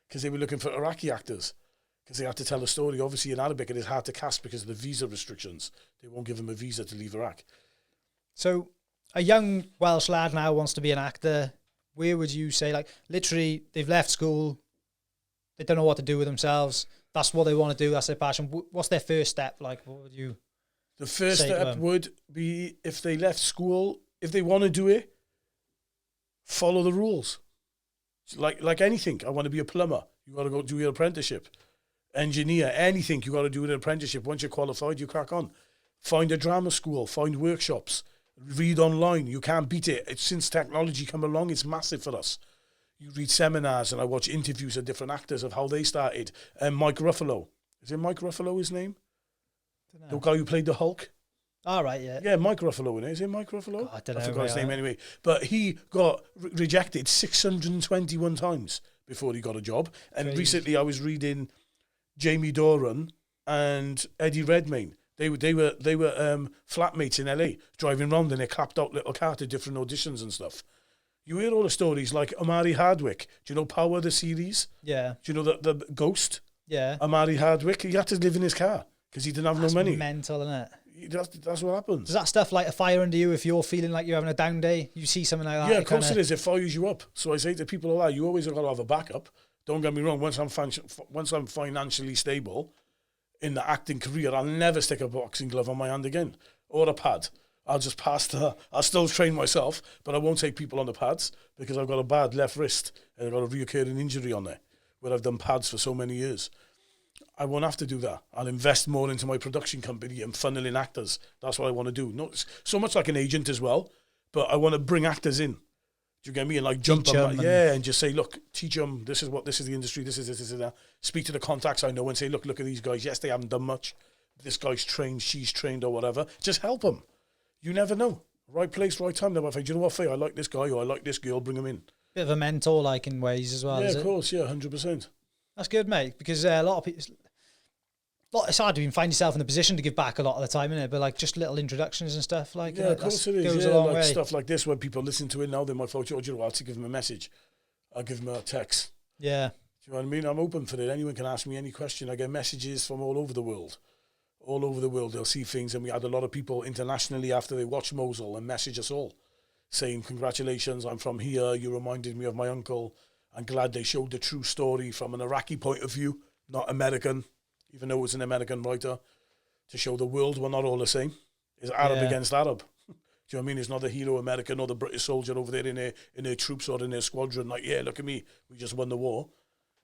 Because they were looking for Iraqi actors. Because they had to tell a story. Obviously, in Arabic, it is hard to cast because of the visa restrictions. They won't give him a visa to leave Iraq. So a young Welsh lad now wants to be an actor. Where would you say, like, literally, they've left school, they don't know what to do with themselves, that's what they want to do, that's their passion. What's their first step? Like, what would you The first step would be, if they left school, if they want to do it, follow the rules. Like anything. I want to be a plumber. You got to go do your apprenticeship. Engineer, anything, you got to do an apprenticeship. Once you're qualified, you crack on. Find a drama school, find workshops, read online. You can't beat it. Since technology come along, it's massive for us. You read seminars, and I watch interviews of different actors of how they started. Mike Ruffalo. Is it Mike Ruffalo, his name? The guy who played the Hulk? All right, yeah. Yeah, Mike Ruffalo in it. Is it Mike Ruffalo? I don't know. I forgot his name anyway. But he got rejected 621 times before he got a job. And recently I was reading Jamie Doran and Eddie Redmayne. They were flatmates in LA, driving around in a clapped out little car to different auditions and stuff. You hear all the stories like Omari Hardwick. Do you know Power, the series? Yeah. Do you know the Ghost? Yeah. Omari Hardwick, he had to live in his car because he didn't have no money. Mental, isn't it? That's what happens. Does that stuff light a fire under you if you're feeling like you're having a down day? You see something like that? Yeah, of course it is. It fires you up. So I say to people a lot, you always got to have a backup. Don't get me wrong. Once I'm financially stable in the acting career, I'll never stick a boxing glove on my hand again or a pad. I'll just pass I'll still train myself, but I won't take people on the pads because I've got a bad left wrist and I've got a reoccurring injury on there where I've done pads for so many years. I won't have to do that. I'll invest more into my production company and funneling actors. That's what I want to do. Not so much like an agent as well, but I want to bring actors in. Do you get me? And like jump on, and just say, look, teach them. This is the industry. This is that. Speak to the contacts I know and say, look at these guys. Yes, they haven't done much. This guy's trained, she's trained, or whatever. Just help them. You never know. Right place, right time. They might think, do you know what, Faye? I like this guy or I like this girl. Bring them in. Bit of a mentor, like in ways as well. Yeah, of course. Yeah, 100%. That's good, mate. Because a lot of people. It's hard to even find yourself in the position to give back a lot of the time, isn't it? But like just little introductions and stuff, like of course it is. Goes yeah, a long like way. Stuff like this when people listen to it now, they might thought, oh, do you know, I'll give them a message. I'll give them a text. Yeah. Do you know what I mean? I'm open for it. Anyone can ask me any question. I get messages from all over the world. All over the world, they'll see things, and we had a lot of people internationally after they watched Mosul and message us all, saying, congratulations, I'm from here. You reminded me of my uncle. I'm glad they showed the true story from an Iraqi point of view. not American, even though it was an American writer, to show the world we're not all the same. It's Arab against Arab. Do you know what I mean? It's not the hero American or the British soldier over there in their troops or in their squadron. Like, yeah, look at me, we just won the war.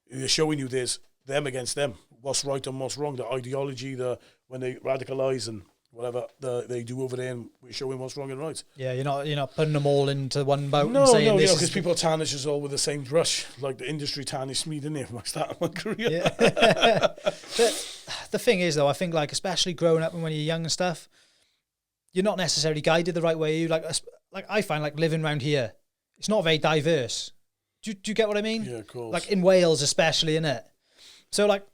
They're showing you there's them against them. What's right and what's wrong. The ideology, when they radicalise and whatever they do over there, and we're showing what's wrong and right. Yeah, you're not putting them all into one boat and saying this because people tarnish us all with the same brush, like the industry tarnished me, didn't it, when I started my career. Yeah. The thing is, though, I think, like, especially growing up and when you're young and stuff, you're not necessarily guided the right way. Like I find, like, living around here, it's not very diverse. Do you get what I mean? Yeah, of course. Like in Wales, especially, innit? So, like,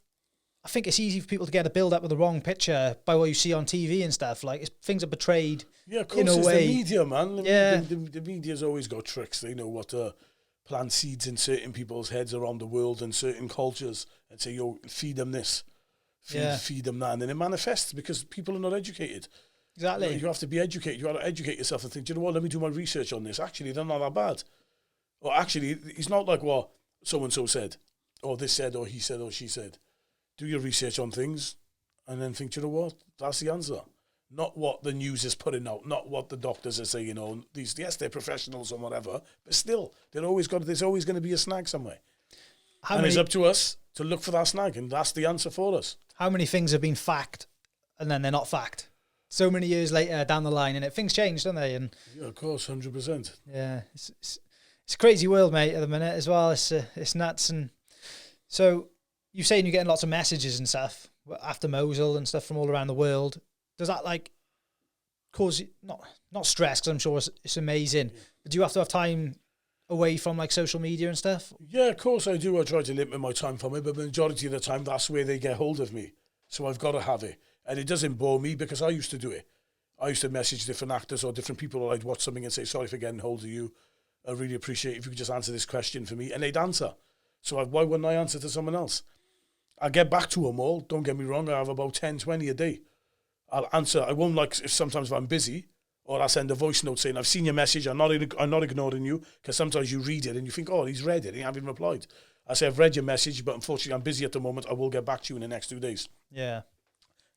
I think it's easy for people to get a build up with the wrong picture by what you see on TV and stuff. Like, things are portrayed. Yeah, of course. In a it's way. The media, man. Yeah. The media's always got tricks. They know what to plant seeds in certain people's heads around the world and certain cultures and say, yo, feed them this, feed them that, and then it manifests because people are not educated. Exactly. You have to be educated. You have to educate yourself and think, do you know what? Let me do my research on this. Actually, they're not that bad. Or actually, it's not like what so and so said, or this said, or he said, or she said. Do your research on things and then think, do you know what? That's the answer. Not what the news is putting out, not what the doctors are saying. Yes, they're professionals or whatever, but still, there's always going to be a snag somewhere. It's up to us to look for that snag, and that's the answer for us. How many things have been fact and then they're not fact? So many years later down the line, and things change, don't they? And yeah, of course, 100%. Yeah, it's a crazy world, mate, at the minute as well. It's nuts. And so you're saying you're getting lots of messages and stuff after Mosul and stuff from all around the world. Does that, like, cause you, not stress, because I'm sure it's amazing, but do you have to have time away from, like, social media and stuff? Yeah, of course I do. I try to limit my time from it, but the majority of the time, that's where they get hold of me. So I've got to have it. And it doesn't bore me because I used to do it. I used to message different actors or different people, or I'd watch something and say, sorry for getting hold of you. I really appreciate if you could just answer this question for me. And they'd answer. So why wouldn't I answer to someone else? I get back to them all. Don't get me wrong. I have about 10, 20 a day. I'll answer. I won't, like, if I'm busy, or I'll send a voice note saying, I've seen your message. I'm not ignoring you, because sometimes you read it and you think, oh, he's read it. He hasn't replied. I say, I've read your message, but unfortunately I'm busy at the moment. I will get back to you in the next 2 days. Yeah.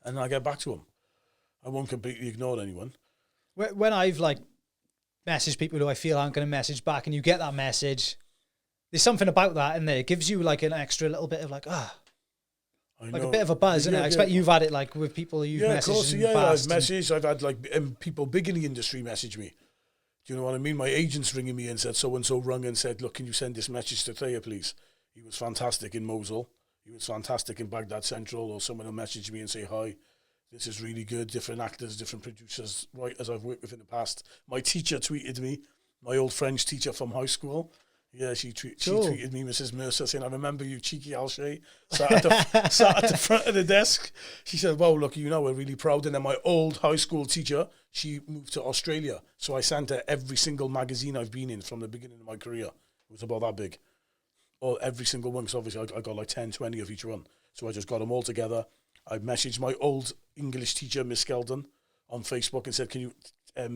And I get back to them. I won't completely ignore anyone. When I've, like, messaged people who I feel aren't going to message back, and you get that message, there's something about that in there. It gives you, like, an extra little bit of, like, like a bit of a buzz, isn't it? I expect you've had it, like, with people you've messaged. Of course, in the past. I've messaged. I've had, like, people big in the industry message me. Do you know what I mean? My agent's ringing me and said, so-and-so rung and said, look, can you send this message to Thea, please? He was fantastic in Mosul. He was fantastic in Baghdad Central. Or someone will message me and say, hi, this is really good. Different actors, different producers, writers I've worked with in the past. My teacher tweeted me, my old French teacher from high school. Yeah, she tweeted me, Mrs. Mercer, saying, I remember you, cheeky Al-Shayei, sat at the front of the desk. She said, well, look, we're really proud. And then my old high school teacher, she moved to Australia. So I sent her every single magazine I've been in from the beginning of my career. It was about that big. Or every single one, because obviously I got like 10, 20 of each one. So I just got them all together. I messaged my old English teacher, Miss Skeldon, on Facebook and said, can you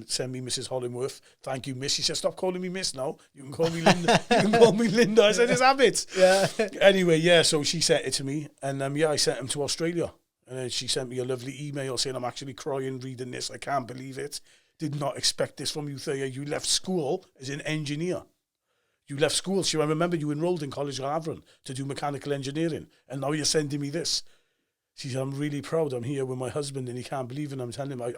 send me Mrs. Hollingworth? Thank you, Miss. She said, stop calling me Miss now. You can call me Linda. You can call me Linda. I said, it's habits. Yeah. Anyway, yeah, so she sent it to me. And I sent him to Australia. And then she sent me a lovely email saying, I'm actually crying reading this. I can't believe it. Did not expect this from you, Thea. You left school as an engineer. You left school. I remember you enrolled in College of Avron to do mechanical engineering. And now you're sending me this. She said, I'm really proud. I'm here with my husband and he can't believe it. I'm telling him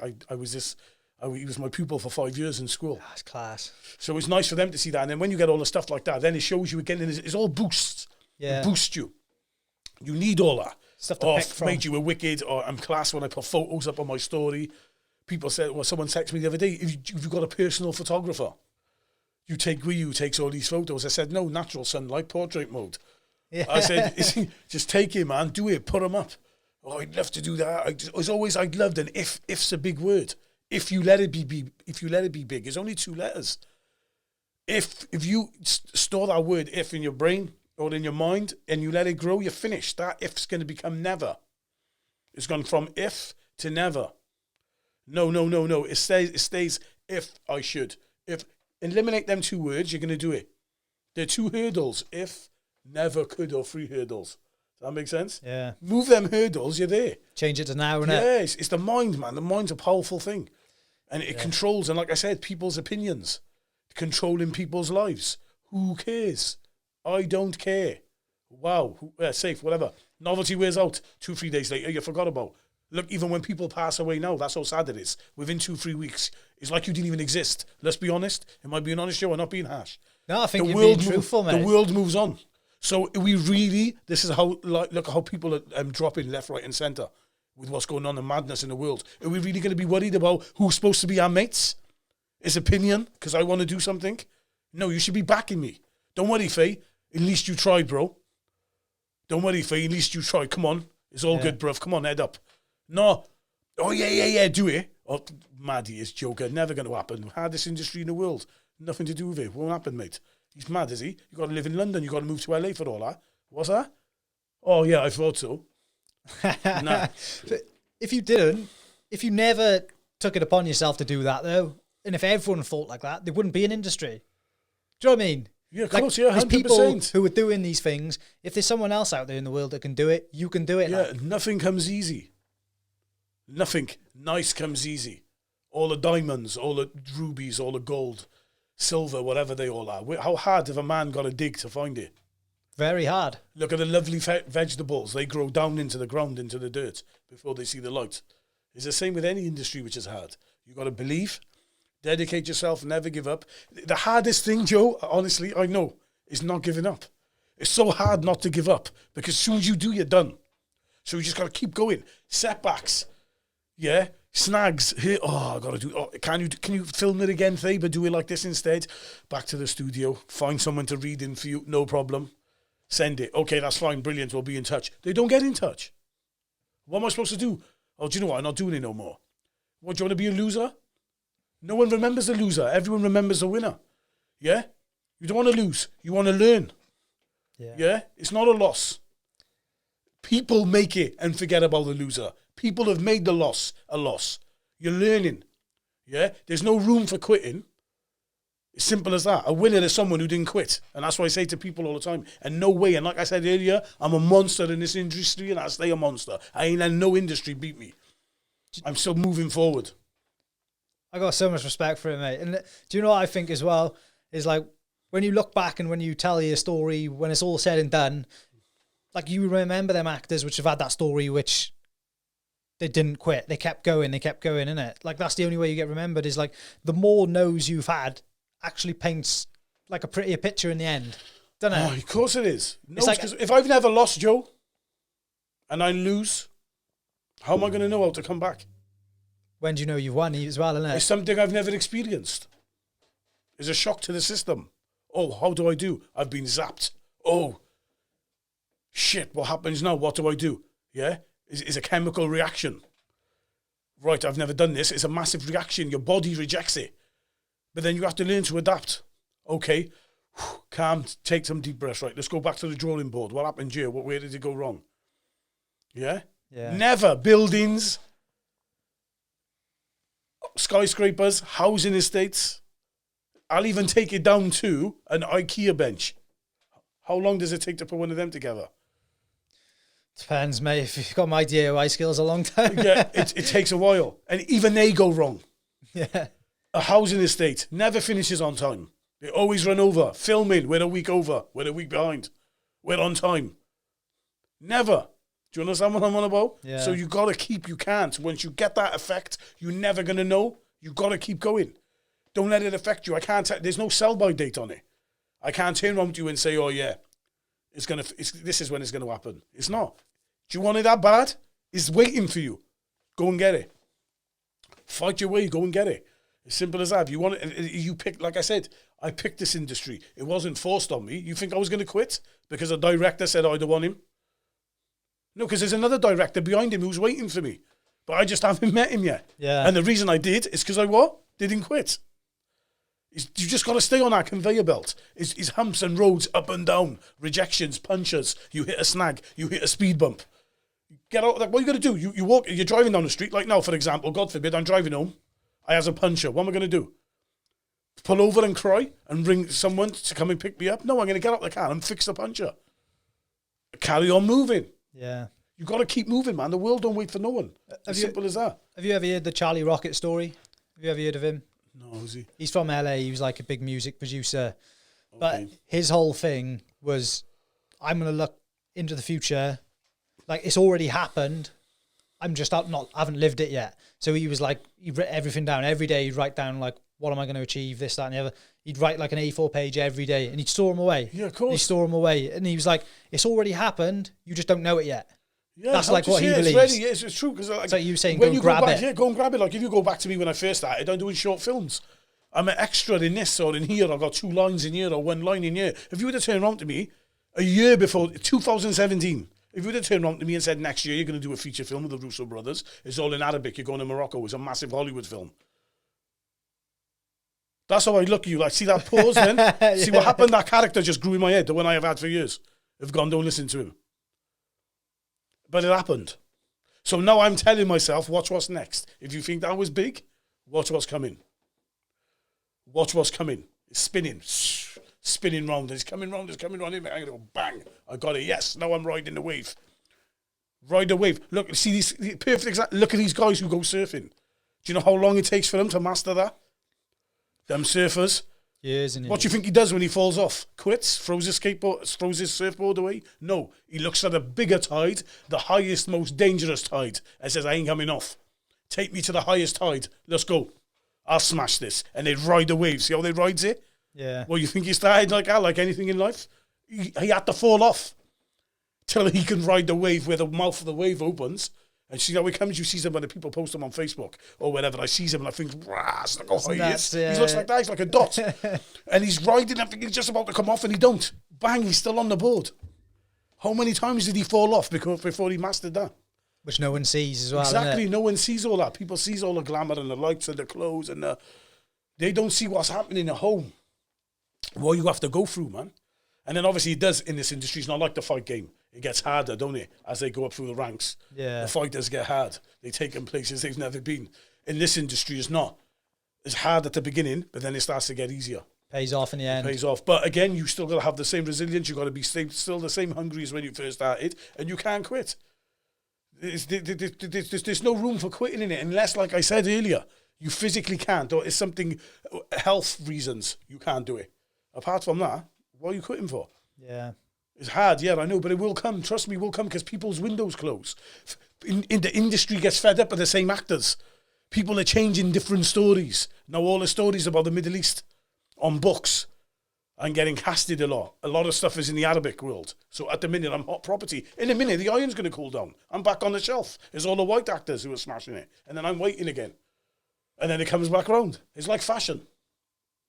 he was my pupil for 5 years in school. That's class. So it's nice for them to see that. And then when you get all the stuff like that, then it shows you again, it's all boosts. Yeah. It boosts you. You need all that. Stuff to pick from. Made you a wicked, or I'm class when I put photos up on my story. People said, well, someone texted me the other day, if you've got a personal photographer, you takes all these photos. I said, no, natural sunlight, portrait mode. Yeah. I said, just take it, man, do it, put them up. Oh, I'd love to do that. I'd loved an if. If's a big word. If you let it be big, it's only 2 letters. If you store that word if in your brain or in your mind and you let it grow, you're finished. That if's going to become never. It's gone from if to never. No. It stays if I should. If eliminate them 2 words, you're going to do it. There are 2 hurdles. If, never, could, or 3 hurdles. Does that make sense? Yeah. Move them hurdles, you're there. Change it to now, innit? Yeah, it's the mind, man. The mind's a powerful thing. And it controls, and like I said, people's opinions. Controlling people's lives. Who cares? I don't care. Wow. Safe, whatever. Novelty wears out. 2-3 days later, you forgot about. Look, even when people pass away now, that's how sad it is. Within 2-3 weeks, it's like you didn't even exist. Let's be honest. Am I being honest, Joe? I'm not being harsh. No, I think you're being truthful, mate. The world moves on. So we really, this is how, like, look at how people are dropping left, right and centre with what's going on and madness in the world. Are we really going to be worried about who's supposed to be our mates? His opinion, because I want to do something? No, you should be backing me. Don't worry, Faye. At least you tried, bro. Don't worry, Faye. At least you tried. Come on. It's all good, bruv. Come on, head up. No. Oh, yeah, do it. Oh, mad he is, joker. Never going to happen. Hardest industry in the world. Nothing to do with it. Won't happen, mate. He's mad, is he? You got to live in London. You got to move to LA for all that. What's that? Oh, yeah, I thought so. Nah. But if you never took it upon yourself to do that, though, and if everyone thought like that, there wouldn't be an industry. Do you know what I mean? Yeah, of course, yeah, 100%. There's people who are doing these things. If there's someone else out there in the world that can do it, you can do it. Yeah, nothing comes easy. Nothing nice comes easy. All the diamonds, all the rubies, all the gold, silver, whatever they all are. How hard have a man got to dig to find it? Very hard. Look at the lovely vegetables. They grow down into the ground, into the dirt, before they see the light. It's the same with any industry which is hard. You got to believe, dedicate yourself, never give up. The hardest thing, Joe, honestly, I know, is not giving up. It's so hard not to give up, because as soon as you do, you're done. So you just got to keep going. Setbacks, yeah, snags. Here, oh, I got to do. Oh, can you film it again, Faye, but do it like this instead? Back to the studio. Find someone to read in for you. No problem. Send it. Okay, that's fine. Brilliant. We'll be in touch. They don't get in touch. What am I supposed to do? Oh, do you know what? I'm not doing it no more. What, do you want to be a loser? No one remembers the loser. Everyone remembers the winner. Yeah? You don't want to lose. You want to learn. Yeah? It's not a loss. People make it and forget about the loser. People have made the loss a loss. You're learning. Yeah? There's no room for quitting. It's simple as that. A winner is someone who didn't quit. And that's what I say to people all the time. And no way. And like I said earlier, I'm a monster in this industry and I'll stay a monster. I ain't let no industry beat me. I'm still moving forward. I got so much respect for it, mate. And do you know what I think as well? Is like when you look back and when you tell your story, when it's all said and done, like you remember them actors which have had that story which they didn't quit. They kept going, innit? Like that's the only way you get remembered is like the more no's you've had actually paints like a prettier picture in the end. Don't it? Oh, of course it is. No, it's like, if I've never lost, Joe, and I lose, how am I going to know how to come back? When do you know you've won as well, isn't it? It's something I've never experienced. It's a shock to the system. Oh, how do I do? I've been zapped. Oh, shit, what happens now? What do I do? Yeah? It's a chemical reaction. Right, I've never done this. It's a massive reaction. Your body rejects it. But then you have to learn to adapt. Okay, calm, take some deep breaths. Right, let's go back to the drawing board. What happened here? Where did it go wrong? Yeah? Never. Buildings, skyscrapers, housing estates. I'll even take it down to an IKEA bench. How long does it take to put one of them together? Depends, mate. If you've got my DIY skills, a long time. Yeah, it takes a while. And even they go wrong. Yeah. A housing estate never finishes on time. They always run over. Filming, we're a week over. We're a week behind. We're on time. Never. Do you understand what I'm on about? Yeah. So you got to keep, you can't. Once you get that effect, you're never going to know. You got to keep going. Don't let it affect you. I can't, there's no sell-by date on it. I can't turn around to you and say, oh yeah, this is when it's going to happen. It's not. Do you want it that bad? It's waiting for you. Go and get it. Fight your way, go and get it. As simple as that. If you want it, you pick, like I said, I picked this industry. It wasn't forced on me. You think I was going to quit because a director said I don't want him? No, because there's another director behind him who's waiting for me. But I just haven't met him yet. Yeah. And the reason I did is because I what? Didn't quit. You just got to stay on that conveyor belt. It's humps and roads, up and down, rejections, punches. You hit a snag, you hit a speed bump. Get out. Like, what are you going to do? You walk. You're driving down the street. Like now, for example, God forbid, I'm driving home. I has a puncher. What am I going to do? Pull over and cry and ring someone to come and pick me up? No, I'm going to get out the car and fix the puncher. carry on moving. Yeah. You got to keep moving, man. The world don't wait for no one. As simple as that. Have you ever heard the Charlie Rocket story? Have you ever heard of him? No, is he? He's from LA. He was like a big music producer. Okay. But his whole thing was, I'm going to look into the future. Like, it's already happened. I'm just I haven't lived it yet. So he was like, he wrote everything down. Every day he'd write down, like, what am I going to achieve, this, that, and the other. He'd write like an A4 page every day, and he'd store them away. Yeah, of course. He'd store them away. And he was like, it's already happened. You just don't know it yet. Yeah, that's like what he believes. It's ready. Yes, it's true. Because like, so you were saying, when go you grab go back, it. Yeah, go and grab it. Like if you go back to me when I first started, I'm doing short films. I'm an extra in this or in here. I've got 2 lines in here or 1 line in here. If you were to turn around to me a year before, 2017, if you were to turn around to me and said next year you're going to do a feature film with the Russo brothers, it's all in Arabic, you're going to Morocco, it's a massive Hollywood film. That's how I look at you. Like, see that pause then? Yeah. See what happened? That character just grew in my head, the one I have had for years. I've gone, don't listen to him. But it happened. So now I'm telling myself, watch what's next. If you think that was big, watch what's coming. Watch what's coming. It's spinning round. It's coming round. It's coming round. I'm going to go, bang. I got it. Yes. Now I'm riding the wave. Ride the wave. Look, see these perfect example. Look at these guys who go surfing. Do you know how long it takes for them to master that? Them surfers. Years and years. What do you think he does when he falls off? Quits? Throws his surfboard away? No. He looks at a bigger tide, the highest, most dangerous tide, and says, I ain't coming off. Take me to the highest tide. Let's go. I'll smash this. And they ride the wave. See how they rides it? Yeah. Well, you think he started like that, like anything in life? He had to fall off till he can ride the wave where the mouth of the wave opens. And see how he comes, you see some when the people post him on Facebook or whatever. I see him and I think, rah, look how high he is. He looks like that, he's like a dot. And he's riding, I think he's just about to come off and he don't. Bang, he's still on the board. How many times did he fall off before he mastered that? Which no one sees as well. Exactly, no one sees all that. People sees all the glamour and the lights and the clothes and they don't see what's happening at home. What you have to go through, man. And then obviously it does in this industry. It's not like the fight game. It gets harder, don't it? As they go up through the ranks. Yeah. The fighters get hard. They take them places they've never been. In this industry, it's not. It's hard at the beginning, but then it starts to get easier. Pays off in the end. Pays off. But again, you still got to have the same resilience. You got to be still the same hungry as when you first started, and you can't quit. There's no room for quitting in it, unless, like I said earlier, you physically can't, or it's something, health reasons, you can't do it. Apart from that, what are you quitting for? Yeah. It's hard, yeah, I know, but it will come. Trust me, it will come because people's windows close. In the industry gets fed up with the same actors. People are changing different stories. Now all the stories about the Middle East on books and getting casted a lot. A lot of stuff is in the Arabic world. So at the minute, I'm hot property. In a minute, the iron's going to cool down. I'm back on the shelf. It's all the white actors who are smashing it. And then I'm waiting again. And then it comes back around. It's like fashion.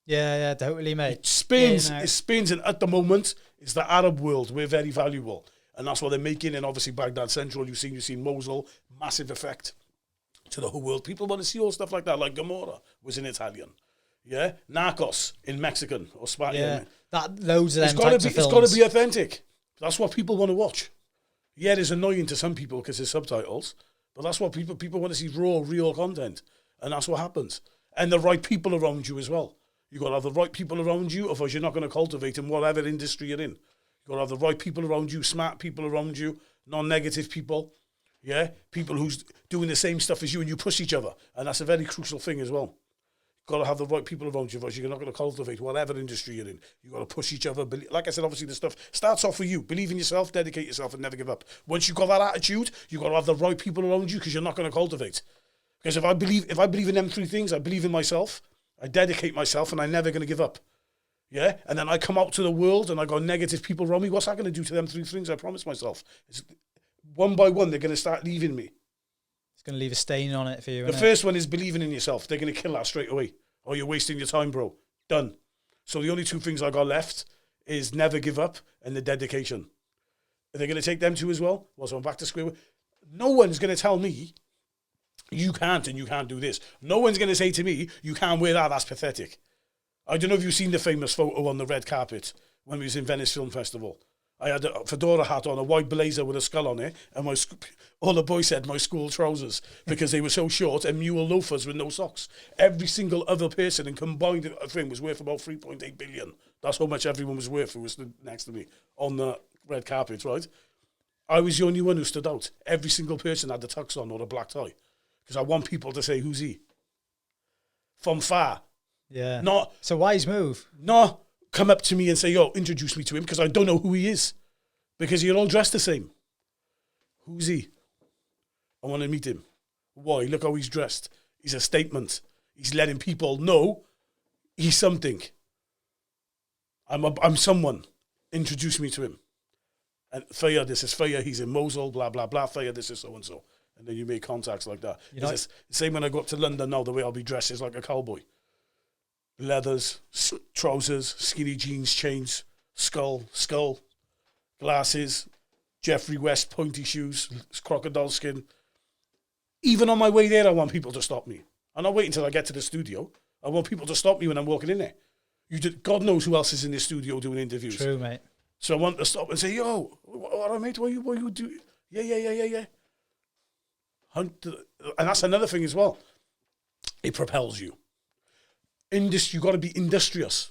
Yeah, totally, mate. It spins, Yeah, no. it spins, and at the moment, it's the Arab world. We're very valuable. And that's what they're making. And obviously, Baghdad Central, you've seen Mosul, massive effect to the whole world. People want to see all stuff like that, like Gomorrah was in Italian. Yeah? Narcos in Mexican or Spanish. Yeah, that loads of them types of It's films. got to be authentic. That's what people want to watch. Yeah, it's annoying to some people because there's subtitles, but that's what people want to see, raw, real content. And that's what happens. And the right people around you as well. You've got to have the right people around you, otherwise you're not going to cultivate in whatever industry you're in. You've got to have the right people around you, smart people around you, non-negative people, yeah? People who's doing the same stuff as you, and you push each other. And that's a very crucial thing as well. You've got to have the right people around you, otherwise you're not going to cultivate whatever industry you're in. You've got to push each other. Like I said, obviously the stuff starts off with you. Believe in yourself, dedicate yourself, and never give up. Once you've got that attitude, you've got to have the right people around you because you're not going to cultivate. Because if I believe in them 3 things, I believe in myself, I dedicate myself, and I'm never going to give up. Yeah? And then I come out to the world and I got negative people around me. What's that going to do to them 3 things I promised myself? It's, one by one, they're going to start leaving me. It's going to leave a stain on it for you. The first one is believing in yourself. They're going to kill that straight away. Oh, you're wasting your time, bro. Done. So the only 2 things I got left is never give up and the dedication. Are they going to take them 2 as well? Well, so I'm back to square one. No one's going to tell me you can't and you can't do this. No one's going to say to me, you can't wear that, that's pathetic. I don't know if you've seen the famous photo on the red carpet when we was in Venice Film Festival. I had a fedora hat on, a white blazer with a skull on it, and all the boys said my school trousers because they were so short, and mule loafers with no socks. Every single other person in combined thing was worth about 3.8 billion. That's how much everyone was worth who was stood next to me on the red carpet, right? I was the only one who stood out. Every single person had the tux on or a black tie. Because I want people to say, who's he? From far. Yeah. Not, It's a wise move. not come up to me and say, yo, introduce me to him, because I don't know who he is. Because you're all dressed the same. Who's he? I want to meet him. Why? Look how he's dressed. He's a statement. He's letting people know he's something. I'm someone. Introduce me to him. And Faya, this is Faya, he's in Mosul, blah, blah, blah. Faya, this is so-and-so. And then you make contacts like that. It's the same when I go up to London now, the way I'll be dressed is like a cowboy. Leathers, trousers, skinny jeans, chains, skull, glasses, Jeffrey West pointy shoes, crocodile skin. Even on my way there, I want people to stop me. I'm not waiting until I get to the studio. I want people to stop me when I'm walking in there. God knows who else is in the studio doing interviews. True, mate. So I want to stop and say, yo, all right, mate, what you do? Yeah. And that's another thing as well. It propels you. You got to be industrious.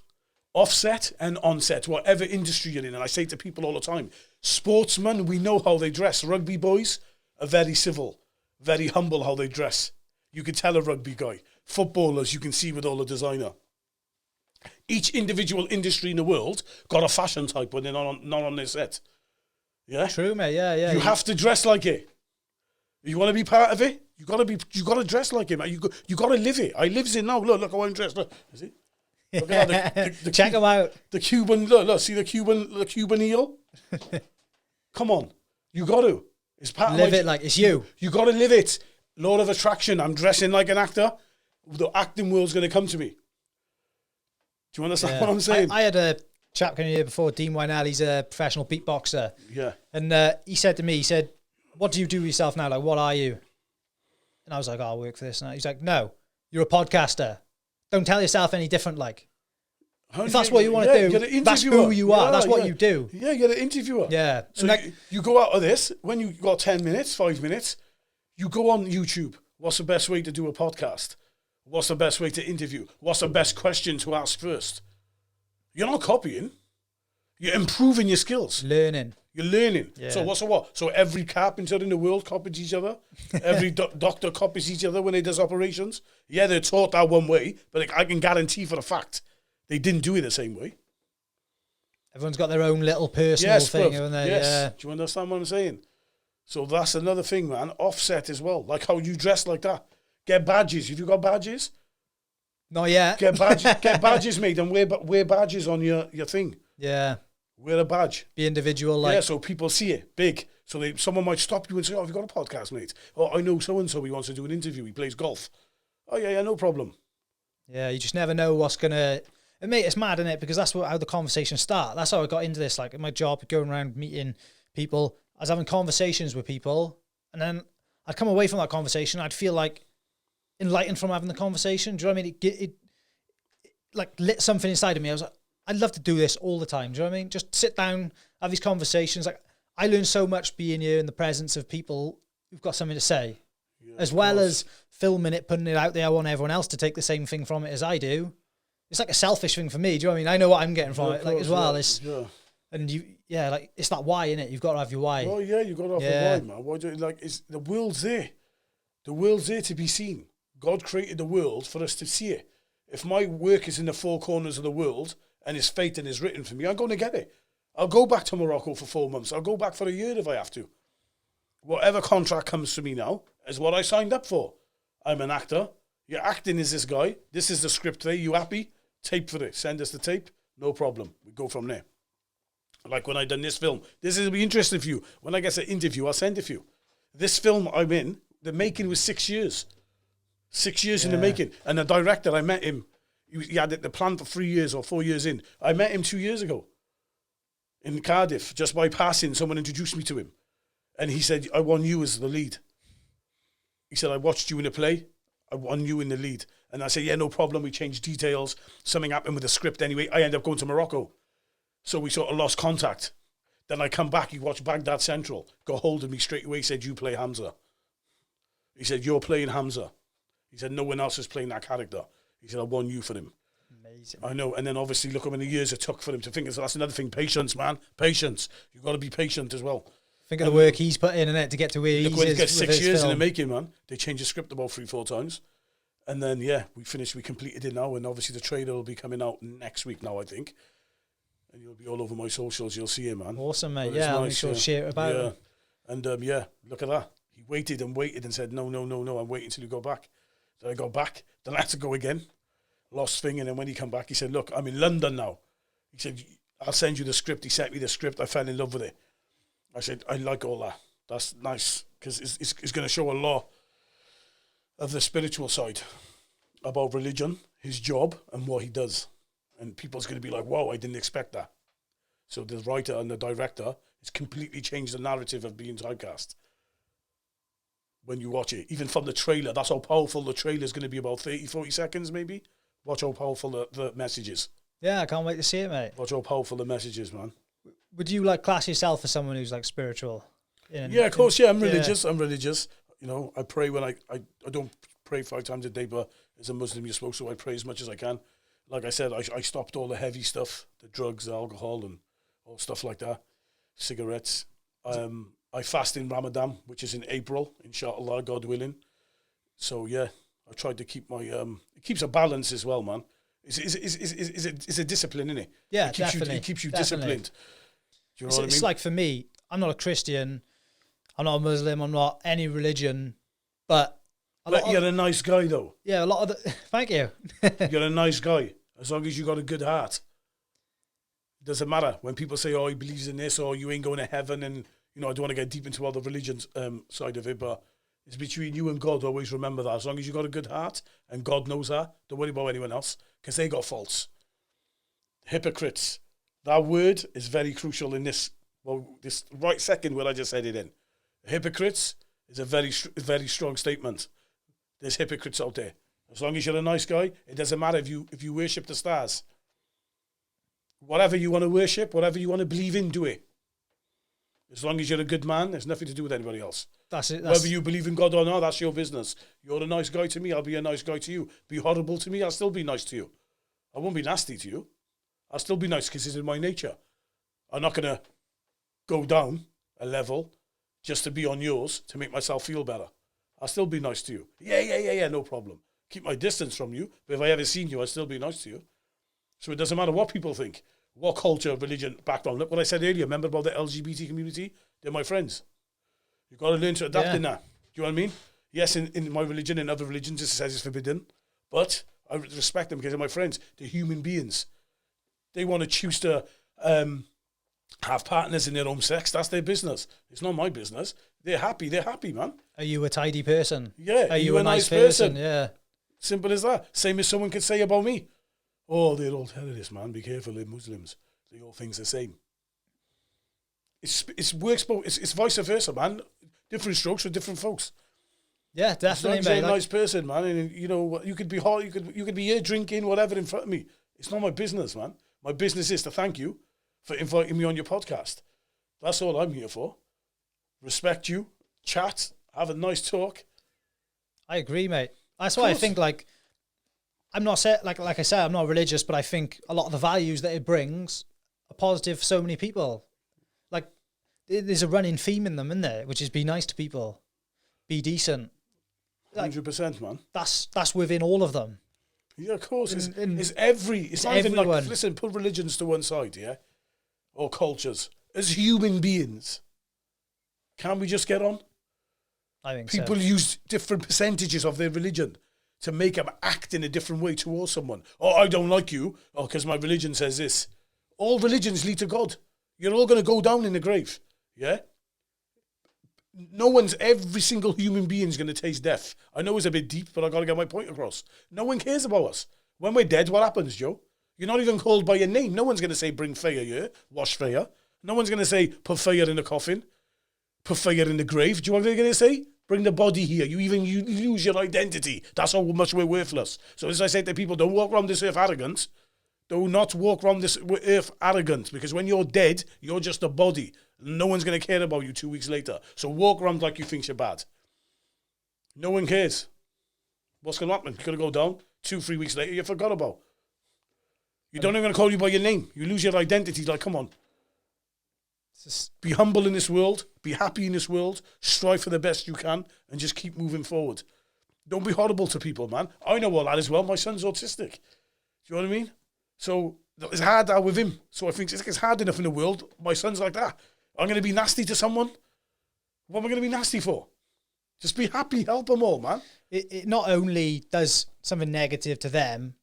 Offset and onset, whatever industry you're in. And I say to people all the time, sportsmen, we know how they dress. Rugby boys are very civil, very humble how they dress. You can tell a rugby guy. Footballers, you can see with all the designer. Each individual industry in the world got a fashion type when they're not on their set. Yeah? True, mate. Yeah. You have to dress like it. You want to be part of it? You got to dress like it, man. You got to live it. I lives it now. Look how I'm dressed. Look, is it? Look at that. Check them out. The Cuban, look, see the Cuban heel? Come on. You got to. It's part Live of it like it's you. You got to live it. Law of attraction. I'm dressing like an actor. The acting world's going to come to me. Do you understand what I'm saying? I had a chap coming here before, Dean Wynell. He's a professional beatboxer. Yeah. And he said to me, what do you do with yourself now? Like, what are you? And I was like, I work for this. And he's like, no, you're a podcaster. Don't tell yourself any different, like. If that's what you want to do, that's who you are. That's what you do. Yeah, you're an interviewer. Yeah. So you go out of this, when you got 10 minutes, 5 minutes, you go on YouTube. What's the best way to do a podcast? What's the best way to interview? What's the best question to ask first? You're not copying. You're improving your skills. Learning. You're learning. Yeah. So what's the what? So every carpenter in the world copies each other? Every doctor copies each other when they does operations? Yeah, they're taught that one way, but I can guarantee for a fact they didn't do it the same way. Everyone's got their own little personal thing, haven't they? Yes. Yeah. Do you understand what I'm saying? So that's another thing, man. Offset as well. Like how you dress like that. Get badges. Have you got badges? Not yet. Get badges made and wear badges on your thing. Yeah. Wear a badge. Be individual, like. Yeah, so people see it big. So someone might stop you and say, oh, have you got a podcast, mate? Oh, I know so-and-so, he wants to do an interview. He plays golf. Oh, yeah, no problem. Yeah, you just never know what's going to... And mate, it's mad, isn't it? Because that's how the conversations start. That's how I got into this. Like, in my job, going around meeting people, I was having conversations with people, and then I'd come away from that conversation, I'd feel like enlightened from having the conversation. Do you know what I mean? It like lit something inside of me. I was like, I'd love to do this all the time. Do you know what I mean? Just sit down, have these conversations. Like, I learn so much being here in the presence of people who've got something to say, as well as filming it, putting it out there. I want everyone else to take the same thing from it as I do. It's like a selfish thing for me. Do you know what I mean? I know what I'm getting from it, like as well. And like it's that why, innit? You've got to have your why. Oh yeah, you've got to have the why, man. Why do the world's there? The world's there to be seen. God created the world for us to see it. If my work is in the four corners of the world and His fate and is written for me, I'm going to get it. I'll go back to Morocco for 4 months. I'll go back for a year if I have to. Whatever contract comes to me now is what I signed up for. I'm an actor. Your acting is this guy. This is the script there. You happy? Tape for it. Send us the tape. No problem. We go from there. Like when I done this film. This will be interesting for you. When I get an interview, I'll send it for you. This film I'm in, the making was 6 years. 6 years in the making. And the director, I met him. He had the plan for 3 years or 4 years in. I met him 2 years ago in Cardiff. Just by passing, someone introduced me to him. And he said, I want you as the lead. He said, I watched you in a play. I want you in the lead. And I said, yeah, no problem. We changed details. Something happened with the script anyway. I ended up going to Morocco. So we sort of lost contact. Then I come back, he watched Baghdad Central. Got hold of me straight away, said, you play Hamza. He said, you're playing Hamza. He said, no one else is playing that character. He said, I want you for him. Amazing. I know. And then obviously look how many years it took for him to think. So that's another thing. Patience, man. Patience. You've got to be patient as well. Think of the work he's put in it to get to where Look, he's when it is gets with 6 his years in film. the making, man. They changed the script about 3-4 times. And then, we completed it now. And obviously the trailer will be coming out next week now, I think. And you'll be all over my socials. You'll see it, man. Awesome, mate. But Yeah, it's I'll nice, make sure to share it about yeah. it. And, look at that. He waited and waited and said, no, I'm waiting until you go back. So I got back. Then I had to go again. Lost thing. And then when he come back, he said, look, I'm in London now. He said, I'll send you the script. He sent me the script. I fell in love with it. I said, I like all that. That's nice. Because it's going to show a lot of the spiritual side about religion, his job, and what he does. And people's going to be like, wow, I didn't expect that. So the writer and the director has completely changed the narrative of being typecast. When you watch it, even from the trailer, that's how powerful the trailer is going to be, about 30-40 seconds maybe. Watch how powerful the message is. Yeah, I can't wait to see it, mate. Watch how powerful the message is, man. Would you like class yourself as someone who's like spiritual? Yeah, of course, yeah, I'm religious. I'm religious. You know, I pray when I don't pray 5 times a day, but as a Muslim you're supposed to. I pray as much as I can. Like I said, I stopped all the heavy stuff, the drugs, the alcohol, and all stuff like that, cigarettes. I fast in Ramadan, which is in April, inshallah, God willing. So yeah, I tried to keep my it keeps a balance as well, man. It's a discipline, isn't it? Yeah, It keeps you disciplined. Do you know what I mean? It's like, for me, I'm not a Christian, I'm not a Muslim, I'm not any religion, but you're a nice guy, though. Yeah, a lot of the... Thank you. You're a nice guy, as long as you got a good heart. It doesn't matter when people say, oh, he believes in this, or you ain't going to heaven, and, you know, I don't want to get deep into all the religions side of it, but it's between you and God. Always remember that. As long as you got a good heart, and God knows that, don't worry about anyone else, because they got faults. Hypocrites. That word is very crucial in this right second where I just said it in. Hypocrites is a very, very strong statement. There's hypocrites out there. As long as you're a nice guy, it doesn't matter if you worship the stars. Whatever you want to worship, whatever you want to believe in, do it. As long as you're a good man, there's nothing to do with anybody else. That's it. Whether you believe in God or not, that's your business. You're a nice guy to me, I'll be a nice guy to you. Be horrible to me, I'll still be nice to you. I won't be nasty to you. I'll still be nice because it's in my nature. I'm not going to go down a level just to be on yours to make myself feel better. I'll still be nice to you. Yeah, no problem. Keep my distance from you, but if I ever seen you, I'll still be nice to you. So it doesn't matter what people think, what culture, religion, background. Look what I said earlier, remember about the LGBT community? They're my friends. You've got to learn to adapt in that. Do you know what I mean? Yes, in my religion and other religions, it says it's forbidden, but I respect them because they're my friends. They're human beings. They want to choose to have partners in their own sex. That's their business. It's not my business. They're happy, man. Are you a tidy person? Yeah. Are you a nice person? Yeah. Simple as that. Same as someone could say about me. Oh, they're all terrorists, man. Be careful, they're Muslims. They all things the same. It's works both. It's vice versa, man. Different strokes for different folks. Yeah, definitely, mate. You're a nice person, man. And you know, you could be hot, you could be here drinking whatever in front of me. It's not my business, man. My business is to thank you for inviting me on your podcast. That's all I'm here for. Respect you, chat, have a nice talk. I agree, mate. That's why I think, like, I'm not like I said, I'm not religious, but I think a lot of the values that it brings are positive for so many people. Like, there's a running theme in them, isn't there? Which is be nice to people, be decent. Like, 100%, man. That's within all of them. Yeah, of course. It's not even everyone. like, listen, put religions to one side, yeah? Or cultures. As human beings, can we just get on? I think People use different percentages of their religion to make them act in a different way towards someone. Oh, I don't like you. Oh, because my religion says this. All religions lead to God. You're all going to go down in the grave, yeah? Every single human being is going to taste death. I know it's a bit deep, but I got to get my point across. No one cares about us. When we're dead, what happens, Joe? You're not even called by your name. No one's going to say, bring fire here, wash fire. No one's going to say, put fire in the coffin, put fire in the grave. Do you know what they're going to say? Bring the body here. You lose your identity. That's how much we're worthless. So as I say to people, don't walk around this earth arrogant. Do not walk around this earth arrogant, because when you're dead, you're just a body. No one's going to care about you 2 weeks later. So walk around like you think you're bad. No one cares. What's going to happen? You're going to go down. 2-3 weeks later, you're forgot about. You don't even call you by your name. You lose your identity. Like, come on. Be humble in this world. Be happy in this world. Strive for the best you can and just keep moving forward. Don't be horrible to people, man. I know all that as well. My son's autistic. Do you know what I mean? So it's hard out with him. So I think it's hard enough in the world. My son's like that. I'm going to be nasty to someone. What am I going to be nasty for? Just be happy. Help them all, man. It not only does something negative to them,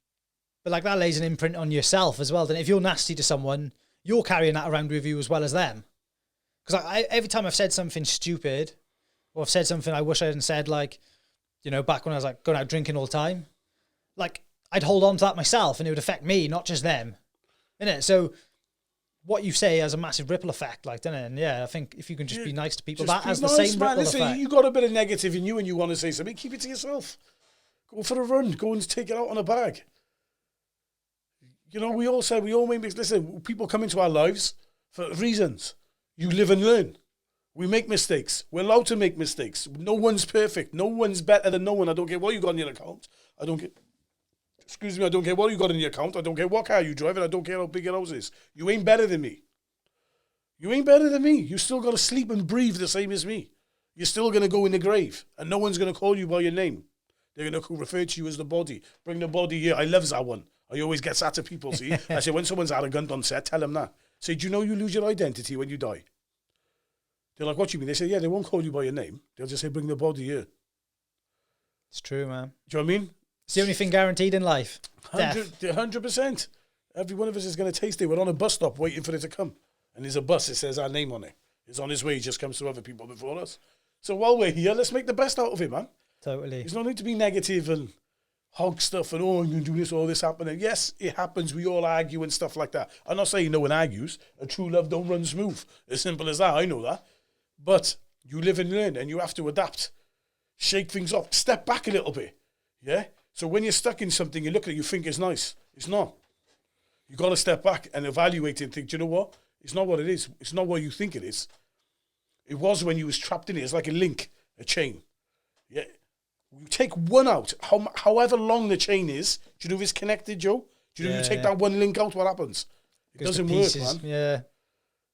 but like that lays an imprint on yourself as well. Then if you're nasty to someone, you're carrying that around with you as well as them. Because every time I've said something stupid, or I've said something I wish I hadn't said, like, you know, back when I was like going out drinking all the time, like I'd hold on to that myself and it would affect me, not just them. Innit? So what you say has a massive ripple effect, like, doesn't it? And yeah, I think if you can just be nice to people, that has the same ripple effect. You got a bit of negative in you and you want to say something, keep it to yourself. Go for a run. Go and take it out on a bag. You know, we all make mistakes. Listen, people come into our lives for reasons. You live and learn. We make mistakes. We're allowed to make mistakes. No one's perfect. No one's better than no one. I don't care what you got in your account. I don't care what you got in your account. I don't care what car you drive, and I don't care how big your house is. You ain't better than me. You ain't better than me. You still got to sleep and breathe the same as me. You're still going to go in the grave, and no one's going to call you by your name. They're going to refer to you as the body. Bring the body here. I love that one. I always get sad to people, see? I say, when someone's arrogant on set, tell them that. Say, do you know you lose your identity when you die? They're like, what do you mean? They say, yeah, they won't call you by your name. They'll just say, bring the body here. It's true, man. Do you know what I mean? It's the only thing guaranteed in life. 100%. Every one of us is going to taste it. We're on a bus stop waiting for it to come. And there's a bus, it says our name on it. It's on his way, he just comes to other people before us. So while we're here, let's make the best out of it, man. Totally. There's no need to be negative and hog stuff and, oh, I'm going to do this, all this happening. Yes, it happens. We all argue and stuff like that. I'm not saying no one argues. A true love don't run smooth. As simple as that. I know that. But you live and learn and you have to adapt. Shake things off. Step back a little bit. Yeah? So when you're stuck in something, you look at it, you think it's nice. It's not. You got to step back and evaluate it and think, do you know what? It's not what it is. It's not what you think it is. It was when you was trapped in it. It's like a link, a chain. Yeah? You take one out, however long the chain is. Do you know if it's connected, Joe? Do you know if you take that one link out, what happens? It doesn't work, man. Yeah.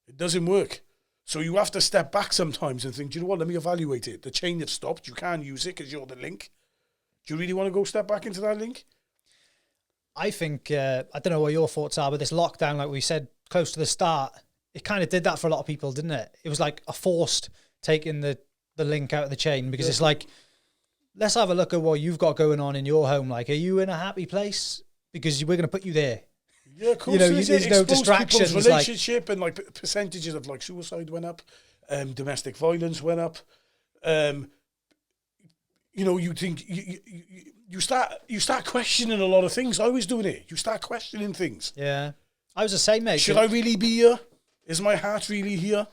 It doesn't work. So you have to step back sometimes and think, do you know what? Let me evaluate it. The chain that's stopped, you can't use it because you're the link. Do you really want to go step back into that link? I think, I don't know what your thoughts are, but this lockdown, like we said close to the start, it kind of did that for a lot of people, didn't it? It was like a forced taking the link out of the chain because it's like, let's have a look at what you've got going on in your home. Like, are you in a happy place? Because we're going to put you there. Yeah, of course. You know, there's no distractions. Relationship and like percentages of like suicide went up, domestic violence went up. You know, you think you start questioning a lot of things. I was doing it. You start questioning things. Yeah, I was the same, mate. Should I really be here? Is my heart really here?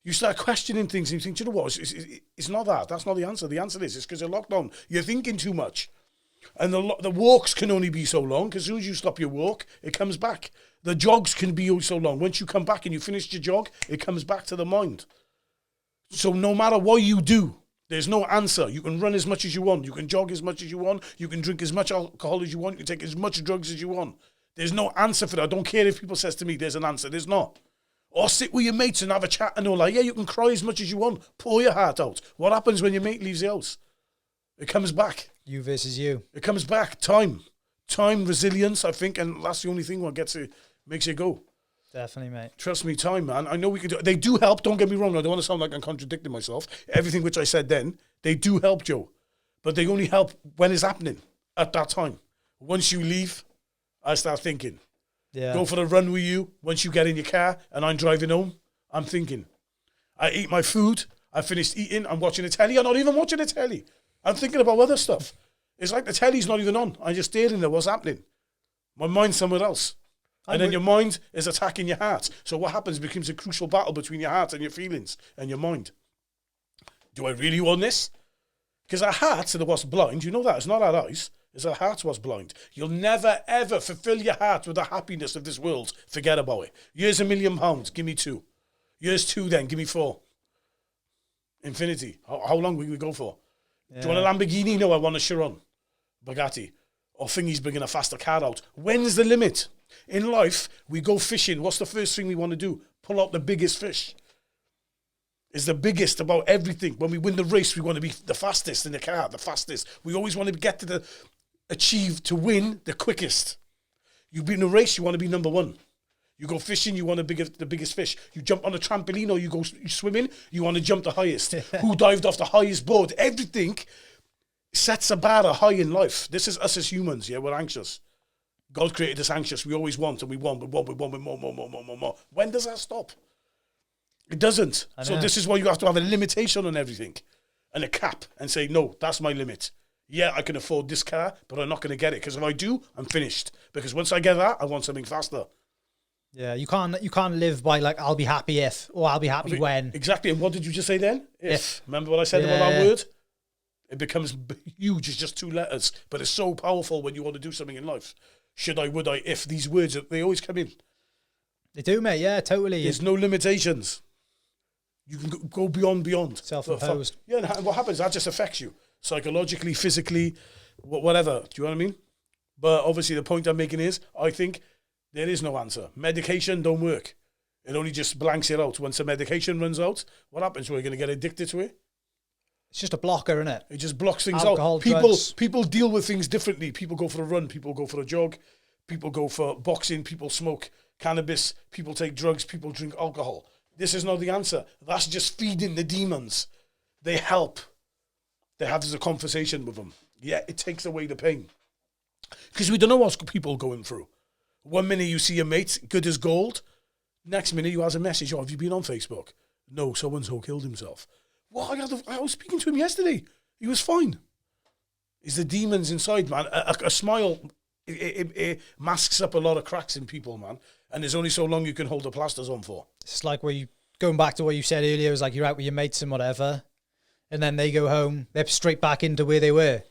You start questioning things and you think, do you know what? It's not that. That's not the answer. The answer is it's because of lockdown. You're thinking too much. And the walks can only be so long because as soon as you stop your walk, it comes back. The jogs can be so long. Once you come back and you finished your jog, it comes back to the mind. So no matter what you do, there's no answer. You can run as much as you want. You can jog as much as you want. You can drink as much alcohol as you want. You can take as much drugs as you want. There's no answer for that. I don't care if people says to me, there's an answer. There's not. Or sit with your mates and have a chat and all that. Yeah, you can cry as much as you want. Pour your heart out. What happens when your mate leaves the house? It comes back. You versus you. It comes back. Time, resilience, I think, and that's the only thing what makes it go. Definitely, mate. Trust me, time, man. I know we can do. They do help. Don't get me wrong. I don't want to sound like I'm contradicting myself. Everything which I said then, they do help, Joe, but they only help when it's happening at that time. Once you leave, I start thinking. Yeah. Go for the run with you. Once you get in your car and I'm driving home, I'm thinking. I eat my food. I finished eating. I'm watching the telly. I'm not even watching the telly. I'm thinking about other stuff. It's like the telly's not even on. I'm just staring at what's happening. My mind's somewhere else. And then your mind is attacking your heart. So what happens becomes a crucial battle between your heart and your feelings and your mind. Do I really want this? Because our hearts are what's blind. You know that. It's not our eyes. It's our hearts what's blind. You'll never, ever fulfill your heart with the happiness of this world. Forget about it. Here's £1 million. Give me 2. Here's 2 then. Give me 4. Infinity. How long will we go for? Yeah. Do you want a Lamborghini? No, I want a Chiron. Bugatti. Or thingy's bringing a faster car out. When's the limit? In life, we go fishing. What's the first thing we want to do? pull out the biggest fish. It's the biggest about everything. When we win the race, we want to be the fastest in the car, the fastest. We always want to get to win the quickest. You be in a race, you want to be number one. You go fishing, you want the biggest fish. You jump on a trampoline or you swimming, you want to jump the highest. Who dived off the highest board? Everything sets a bar high in life. This is us as humans, yeah, we're anxious. God created us anxious. We always want and we want more. When does that stop? It doesn't. So this is why you have to have a limitation on everything and a cap and say, no, that's my limit. Yeah, I can afford this car, but I'm not going to get it because if I do, I'm finished. Because once I get that, I want something faster. Yeah, you can't live by like, I'll be happy if, or I'll be happy when. Exactly. And what did you just say then? If. Remember what I said about that word? It becomes huge. It's just 2 letters. But it's so powerful when you want to do something in life. Should I, would I, if, these words, they always come in. They do, mate. Yeah, totally. There's no limitations. You can go beyond. Self-imposed. Yeah, and what happens? That just affects you. Psychologically, physically, whatever. Do you know what I mean? But obviously the point I'm making is, I think there is no answer. Medication don't work. It only just blanks it out. Once the medication runs out, what happens? We're going to get addicted to it. It's just a blocker, isn't it? It just blocks things Alcohol, out. drugs. People deal with things differently. People go for a run. People go for a jog. People go for boxing. People smoke cannabis. People take drugs. People drink alcohol. This is not the answer. That's just feeding the demons. They help. They have a conversation with them. Yeah, it takes away the pain. Because we don't know what people are going through. 1 minute you see a mate, good as gold. Next minute you has a message, have you been on Facebook? No, so-and-so killed himself. Well, I was speaking to him yesterday. He was fine. It's the demons inside, man. A smile, it masks up a lot of cracks in people, man. And there's only so long you can hold the plasters on for. It's like going back to what you said earlier, it was like you're out with your mates and whatever, and then they go home, they're straight back into where they were.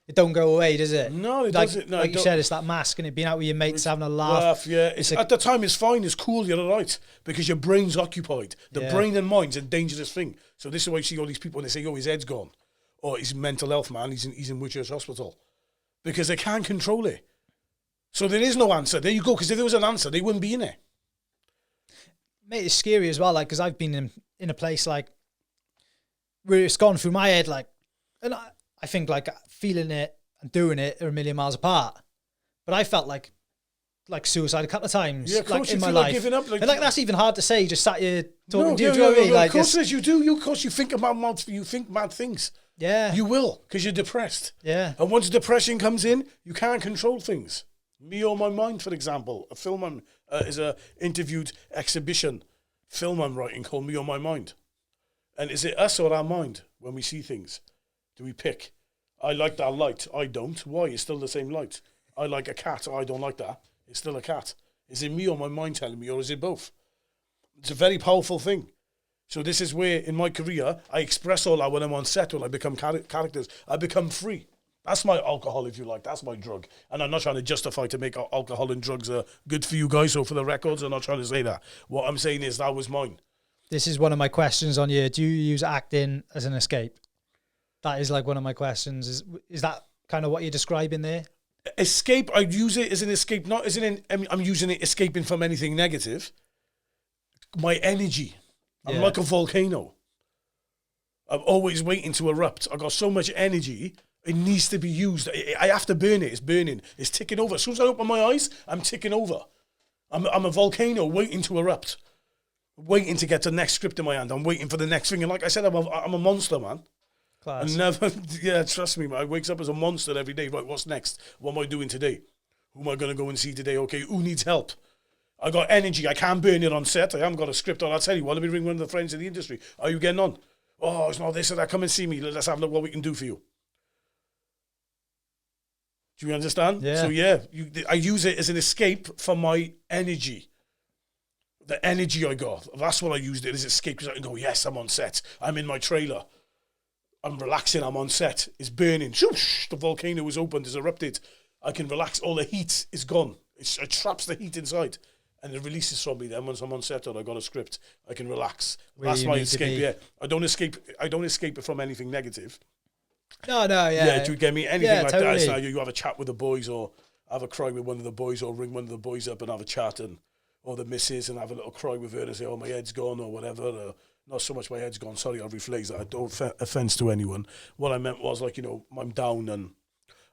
It don't go away, does it? No, it like, doesn't. No, like you said, it's that mask and it being out with your mates, having a laugh. Yeah, at the time it's fine, it's cool, you're all right, because your brain's occupied. The brain and mind's a dangerous thing. So this is why you see all these people and they say, oh, his head's gone. Or he's mental health, man, he's in Whitchurch Hospital. Because they can't control it. So there is no answer. There you go, because if there was an answer, they wouldn't be in it. Mate, it's scary as well, like, because I've been in a place, like, where it's gone through my head, like, and I think, like, feeling it and doing it are a million miles apart. But I felt like suicide a couple of times, like, in my life. Giving up, like, and, like, that's even hard to say, just sat here talking to you. Do you know what I mean? Like, of course it is, you do. Of course you think about mad things. Yeah. You will, because you're depressed. Yeah. And once depression comes in, you can't control things. Me or My Mind, for example, a film is a interviewed exhibition film I'm writing called Me or My Mind. And is it us or our mind when we see things? Do we pick? I like that light. I don't. Why? It's still the same light. I like a cat. I don't like that. It's still a cat. Is it me or my mind telling me, or is it both? It's a very powerful thing. So this is where, in my career, I express all that when I'm on set, when I become characters. I become free. That's my alcohol, if you like. That's my drug. And I'm not trying to justify to make alcohol and drugs good for you guys or for the records. I'm not trying to say that. What I'm saying is that was mine. This is one of my questions on you. Do you use acting as an escape? That is like one of my questions. Is that kind of what you're describing there? Escape, I use it as an escape, not as I'm using it escaping from anything negative. My energy. I'm like a volcano. I'm always waiting to erupt. I got so much energy. It needs to be used. I have to burn it. It's burning. It's ticking over. As soon as I open my eyes, I'm ticking over. I'm a volcano waiting to erupt. Waiting to get the next script in my hand. I'm waiting for the next thing. And like I said, I'm a monster, man. Class. Trust me, man. I wakes up as a monster every day. Right, what's next? What am I doing today? Who am I going to go and see today? Okay, who needs help? I got energy. I can't burn it on set. I haven't got a script on. I'll tell you, let me ring one of the friends in the industry. Are you getting on? Oh, it's not this or that. Come and see me. Let's have a look what we can do for you. Do you understand? Yeah. So I use it as an escape from my energy. The energy I got. That's what I used it as escape, because I can go, yes, I'm on set. I'm in my trailer. I'm relaxing. I'm on set. It's burning. Shoosh, the volcano is opened. It's erupted. I can relax. All the heat is gone. It traps the heat inside. And it releases from me. Then once I'm on set or I got a script, I can relax. That's my escape. Yeah, I don't escape it from anything negative. No, yeah. Yeah, do you get me? Anything like totally. that. It's now you have a chat with the boys, or have a cry with one of the boys, or ring one of the boys up and have a chat, and or the missus and have a little cry with her and say, oh, my head's gone or whatever. Or, not so much my head's gone. Sorry, I'll rephrase that. I don't offense to anyone. What I meant was like, I'm down and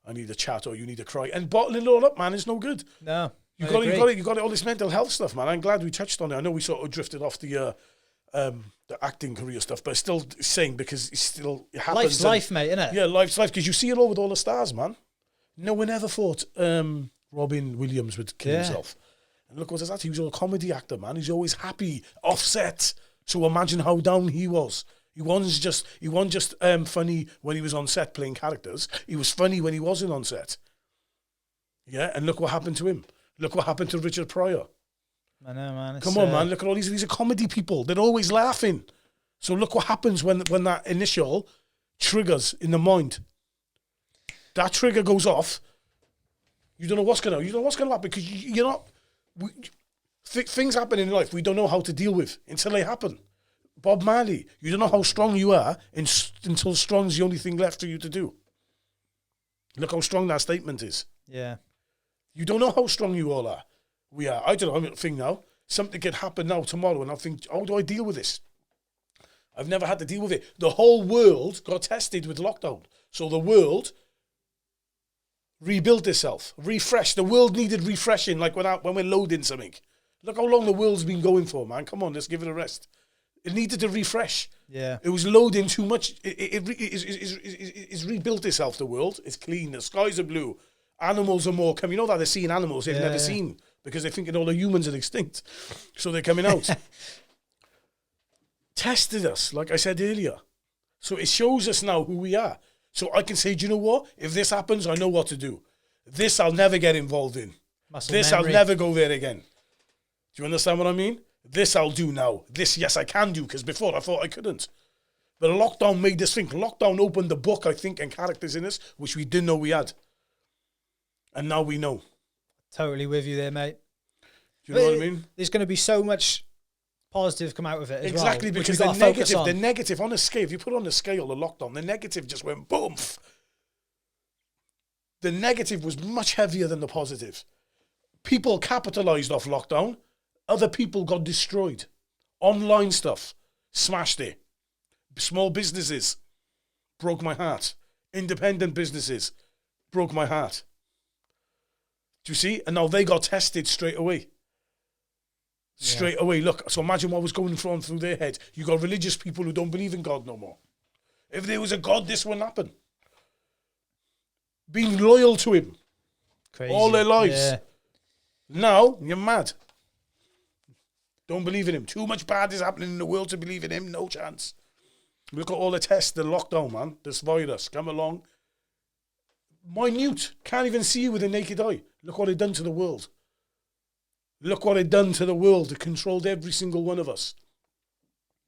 I need a chat or you need a cry. And bottling it all up, man, is no good. No. You've got all this mental health stuff, man. I'm glad we touched on it. I know we sort of drifted off the acting career stuff, but still saying because it happens. Life's life, mate, innit? Yeah, life's life, because you see it all with all the stars, man. No one ever thought Robin Williams would kill himself. And look what he's at. He was a comedy actor, man. He's always happy, offset. So imagine how down he was. He wasn't just funny when he was on set playing characters. He was funny when he wasn't on set. Yeah, and look what happened to him. Look what happened to Richard Pryor. I know, man. Come on, man. Look at all these are comedy people. They're always laughing. So look what happens when that initial triggers in the mind. That trigger goes off. You don't know what's going to happen because you're not... things happen in life we don't know how to deal with until they happen. Bob Marley, you don't know how strong you are until strong is the only thing left for you to do. Look how strong that statement is. Yeah. You don't know how strong you all are. We are. I don't know. I'm think now. Something could happen now tomorrow, and I think, how do I deal with this? I've never had to deal with it. The whole world got tested with lockdown, so the world rebuilt itself, refreshed. The world needed refreshing, like when we're loading something. Look how long the world's been going for, man. Come on, let's give it a rest. It needed to refresh. Yeah. It was loading too much. It's rebuilt itself, the world. It's clean. The skies are blue. Animals are more coming. You know that they're seeing animals they've never seen because they're thinking all the humans are extinct. So they're coming out. Tested us, like I said earlier. So it shows us now who we are. So I can say, do you know what? If this happens, I know what to do. This I'll never get involved in. Muscle this memory. I'll never go there again. Do you understand what I mean? This I'll do now. This, yes, I can do, because before I thought I couldn't. But lockdown made us think. Lockdown opened the book, I think, and characters in us, which we didn't know we had. And now we know. Totally with you there, mate. Do you know what I mean? There's going to be so much positive come out of it as exactly, well. because the negative on a scale, if you put on the scale of lockdown, the negative just went boom. The negative was much heavier than the positive. People capitalized off lockdown. Other people got destroyed. Online stuff, smashed it. Small businesses, broke my heart. Independent businesses, broke my heart. Do you see? And now they got tested straight away. Straight away. Look, so imagine what was going on through their heads. You got religious people who don't believe in God no more. If there was a God, this wouldn't happen. Being loyal to him. Crazy. All their lives. Yeah. Now, you're mad. Don't believe in him. Too much bad is happening in the world to believe in him. No chance. Look at all the tests, the lockdown, man. This virus come along. Minute. Can't even see you with a naked eye. Look what it done to the world. Look what it done to the world. It controlled every single one of us.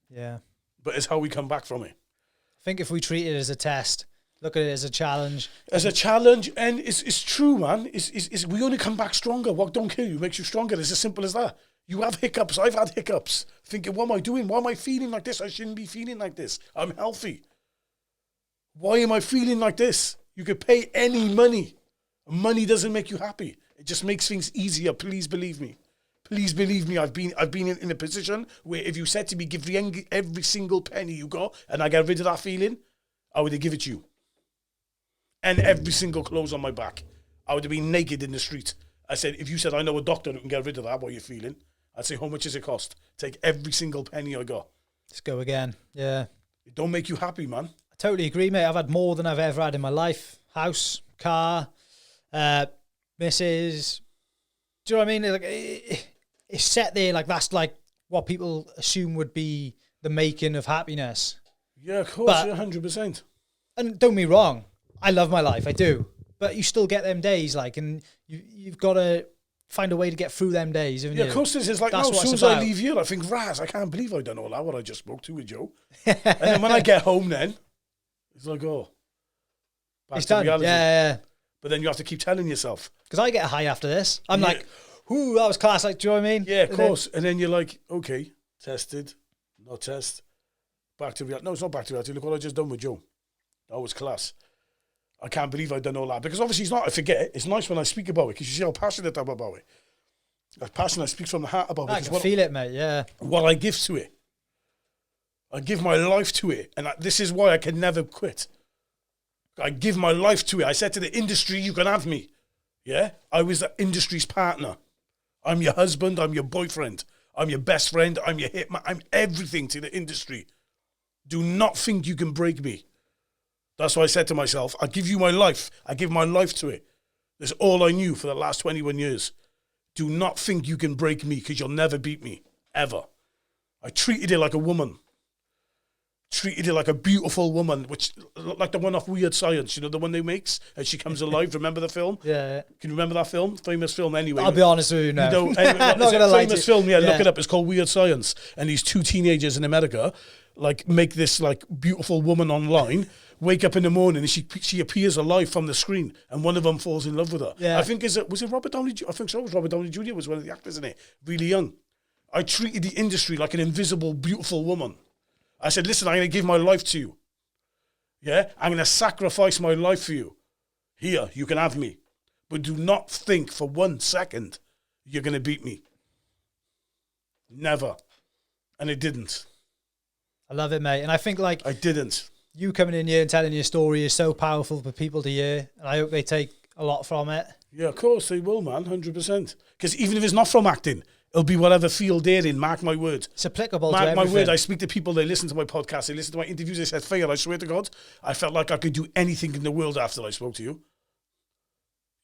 Yeah. But it's how we come back from it. I think if we treat it as a test, look at it as a challenge. As a challenge, and it's true, man. It's we only come back stronger. What don't kill you makes you stronger. It's as simple as that. You have hiccups. I've had hiccups. Thinking, what am I doing? Why am I feeling like this? I shouldn't be feeling like this. I'm healthy. Why am I feeling like this? You could pay any money. Money doesn't make you happy. It just makes things easier. Please believe me. Please believe me. I've been in a position where if you said to me, give me every single penny you got, and I get rid of that feeling, I would have given it to you. And every single clothes on my back. I would have been naked in the street. I said, if you said, I know a doctor who can get rid of that, what you're feeling, I'd say, how much does it cost? Take every single penny I got. Let's go again. Yeah. It don't make you happy, man. I totally agree, mate. I've had more than I've ever had in my life. House, car, missus. Do you know what I mean? Like, it's set there like that's like what people assume would be the making of happiness. Yeah, of course, But- 100%. And don't be wrong, I love my life, I do. But you still get them days, like, and you've got to find a way to get through them days, haven't Yeah, you? of course this is like, That's no, as what soon it's as I about. leave here, I think, Raz, I can't believe I've done all that, what I just spoke to with Joe. And then when I get home then, it's like, oh, back It's to done. reality. Yeah. But then you have to keep telling yourself. Because I get a high after this. I'm Yeah. like, ooh, that was class. Like, do you know what I mean? Yeah, of And then- course. And then you're like, okay, tested, not test, back to reality. No, it's not back to reality. Look what I just done with Joe. That was class. I can't believe I've done all that. Because obviously it's not, I forget. It's nice when I speak about it because you see how passionate I'm about it. That passion I speak from the heart about. I can feel it, mate. Yeah. What I give to it. I give my life to it. And this is why I can never quit. I give my life to it. I said to the industry, you can have me. Yeah? I was the industry's partner. I'm your husband. I'm your boyfriend. I'm your best friend. I'm your hitman. I'm everything to the industry. Do not think you can break me. That's why I said to myself, I give you my life. I give my life to it. That's all I knew for the last 21 years. Do not think you can break me because you'll never beat me. Ever. I treated it like a woman. Treated it like a beautiful woman, which like the one off Weird Science, you know, the one they makes, and she comes alive. Remember the film? Yeah. Can you remember that film? Famous film anyway. I'll be honest with you now. You know, anyway, I'm not going to lie to you. Famous film, yeah, look it up. It's called Weird Science. And these two teenagers in America, like, make this, like, beautiful woman online, wake up in the morning, and she appears alive from the screen, and one of them falls in love with her. Yeah. I think, was it Robert Downey Jr.? I think so. It was Robert Downey Jr. was one of the actors in it. Really young. I treated the industry like an invisible, beautiful woman. I said, listen, I'm going to give my life to you. Yeah? I'm going to sacrifice my life for you. Here, you can have me. But do not think for 1 second you're going to beat me. Never. And it didn't. I love it, mate. And I think, like, I didn't. You coming in here and telling your story is so powerful for people to hear. And I hope they take a lot from it. Yeah, of course they will, man. 100%. Because even if it's not from acting, it'll be whatever field they're in. Mark my word. It's applicable to Mark everything. my word. I speak to people, they listen to my podcast, they listen to my interviews, they said, Faye, I swear to God, I felt like I could do anything in the world after I spoke to you.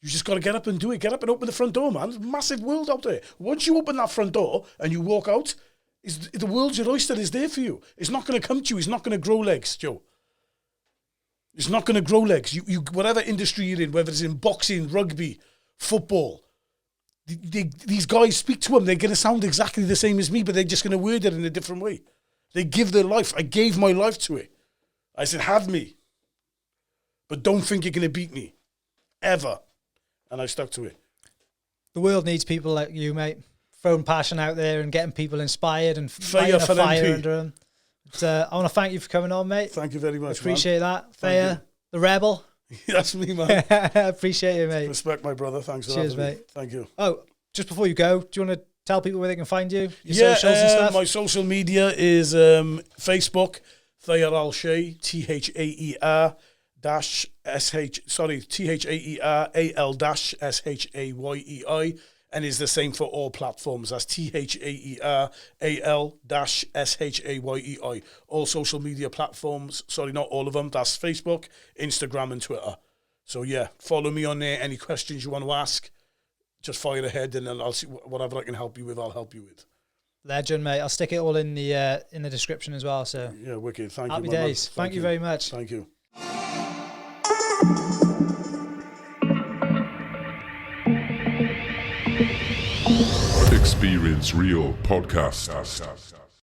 You just got to get up and do it. Get up and open the front door, man. There's a massive world out there. Once you open that front door and you walk out, the world's your oyster is there for you. It's not going to come to you. It's not going to grow legs, Joe. It's not going to grow legs. You whatever industry you're in, whether it's in boxing, rugby, football, these guys, speak to them. They're going to sound exactly the same as me, but they're just going to word it in a different way. They give their life. I gave my life to it. I said, have me. But don't think you're going to beat me. Ever. And I stuck to it. The world needs people like you, mate. Throwing passion out there and getting people inspired and lighting a fire under them. But, I want to thank you for coming on, mate. Thank you very much, Appreciate that. Thea, the rebel. That's me, man. Appreciate it, mate. Respect my brother. Thanks for Cheers, having me. mate. Thank you. Oh, just before you go, do you want to tell people where they can find you? Your socials and stuff? My social media is Facebook, Thayer Al-Shayei, THAER-AL-SHAYEI, and is the same for all platforms. That's THAER-AL-SHAYEI. All social media platforms, not all of them. That's Facebook, Instagram, and Twitter. So yeah, follow me on there. Any questions you want to ask, just fire ahead, and then I'll see whatever I can help you with. I'll help you with. Legend, mate. I'll stick it all in the description as well. So yeah, wicked. Thank you. Happy days. Thank you very much. Thank you. Experience Real Podcast.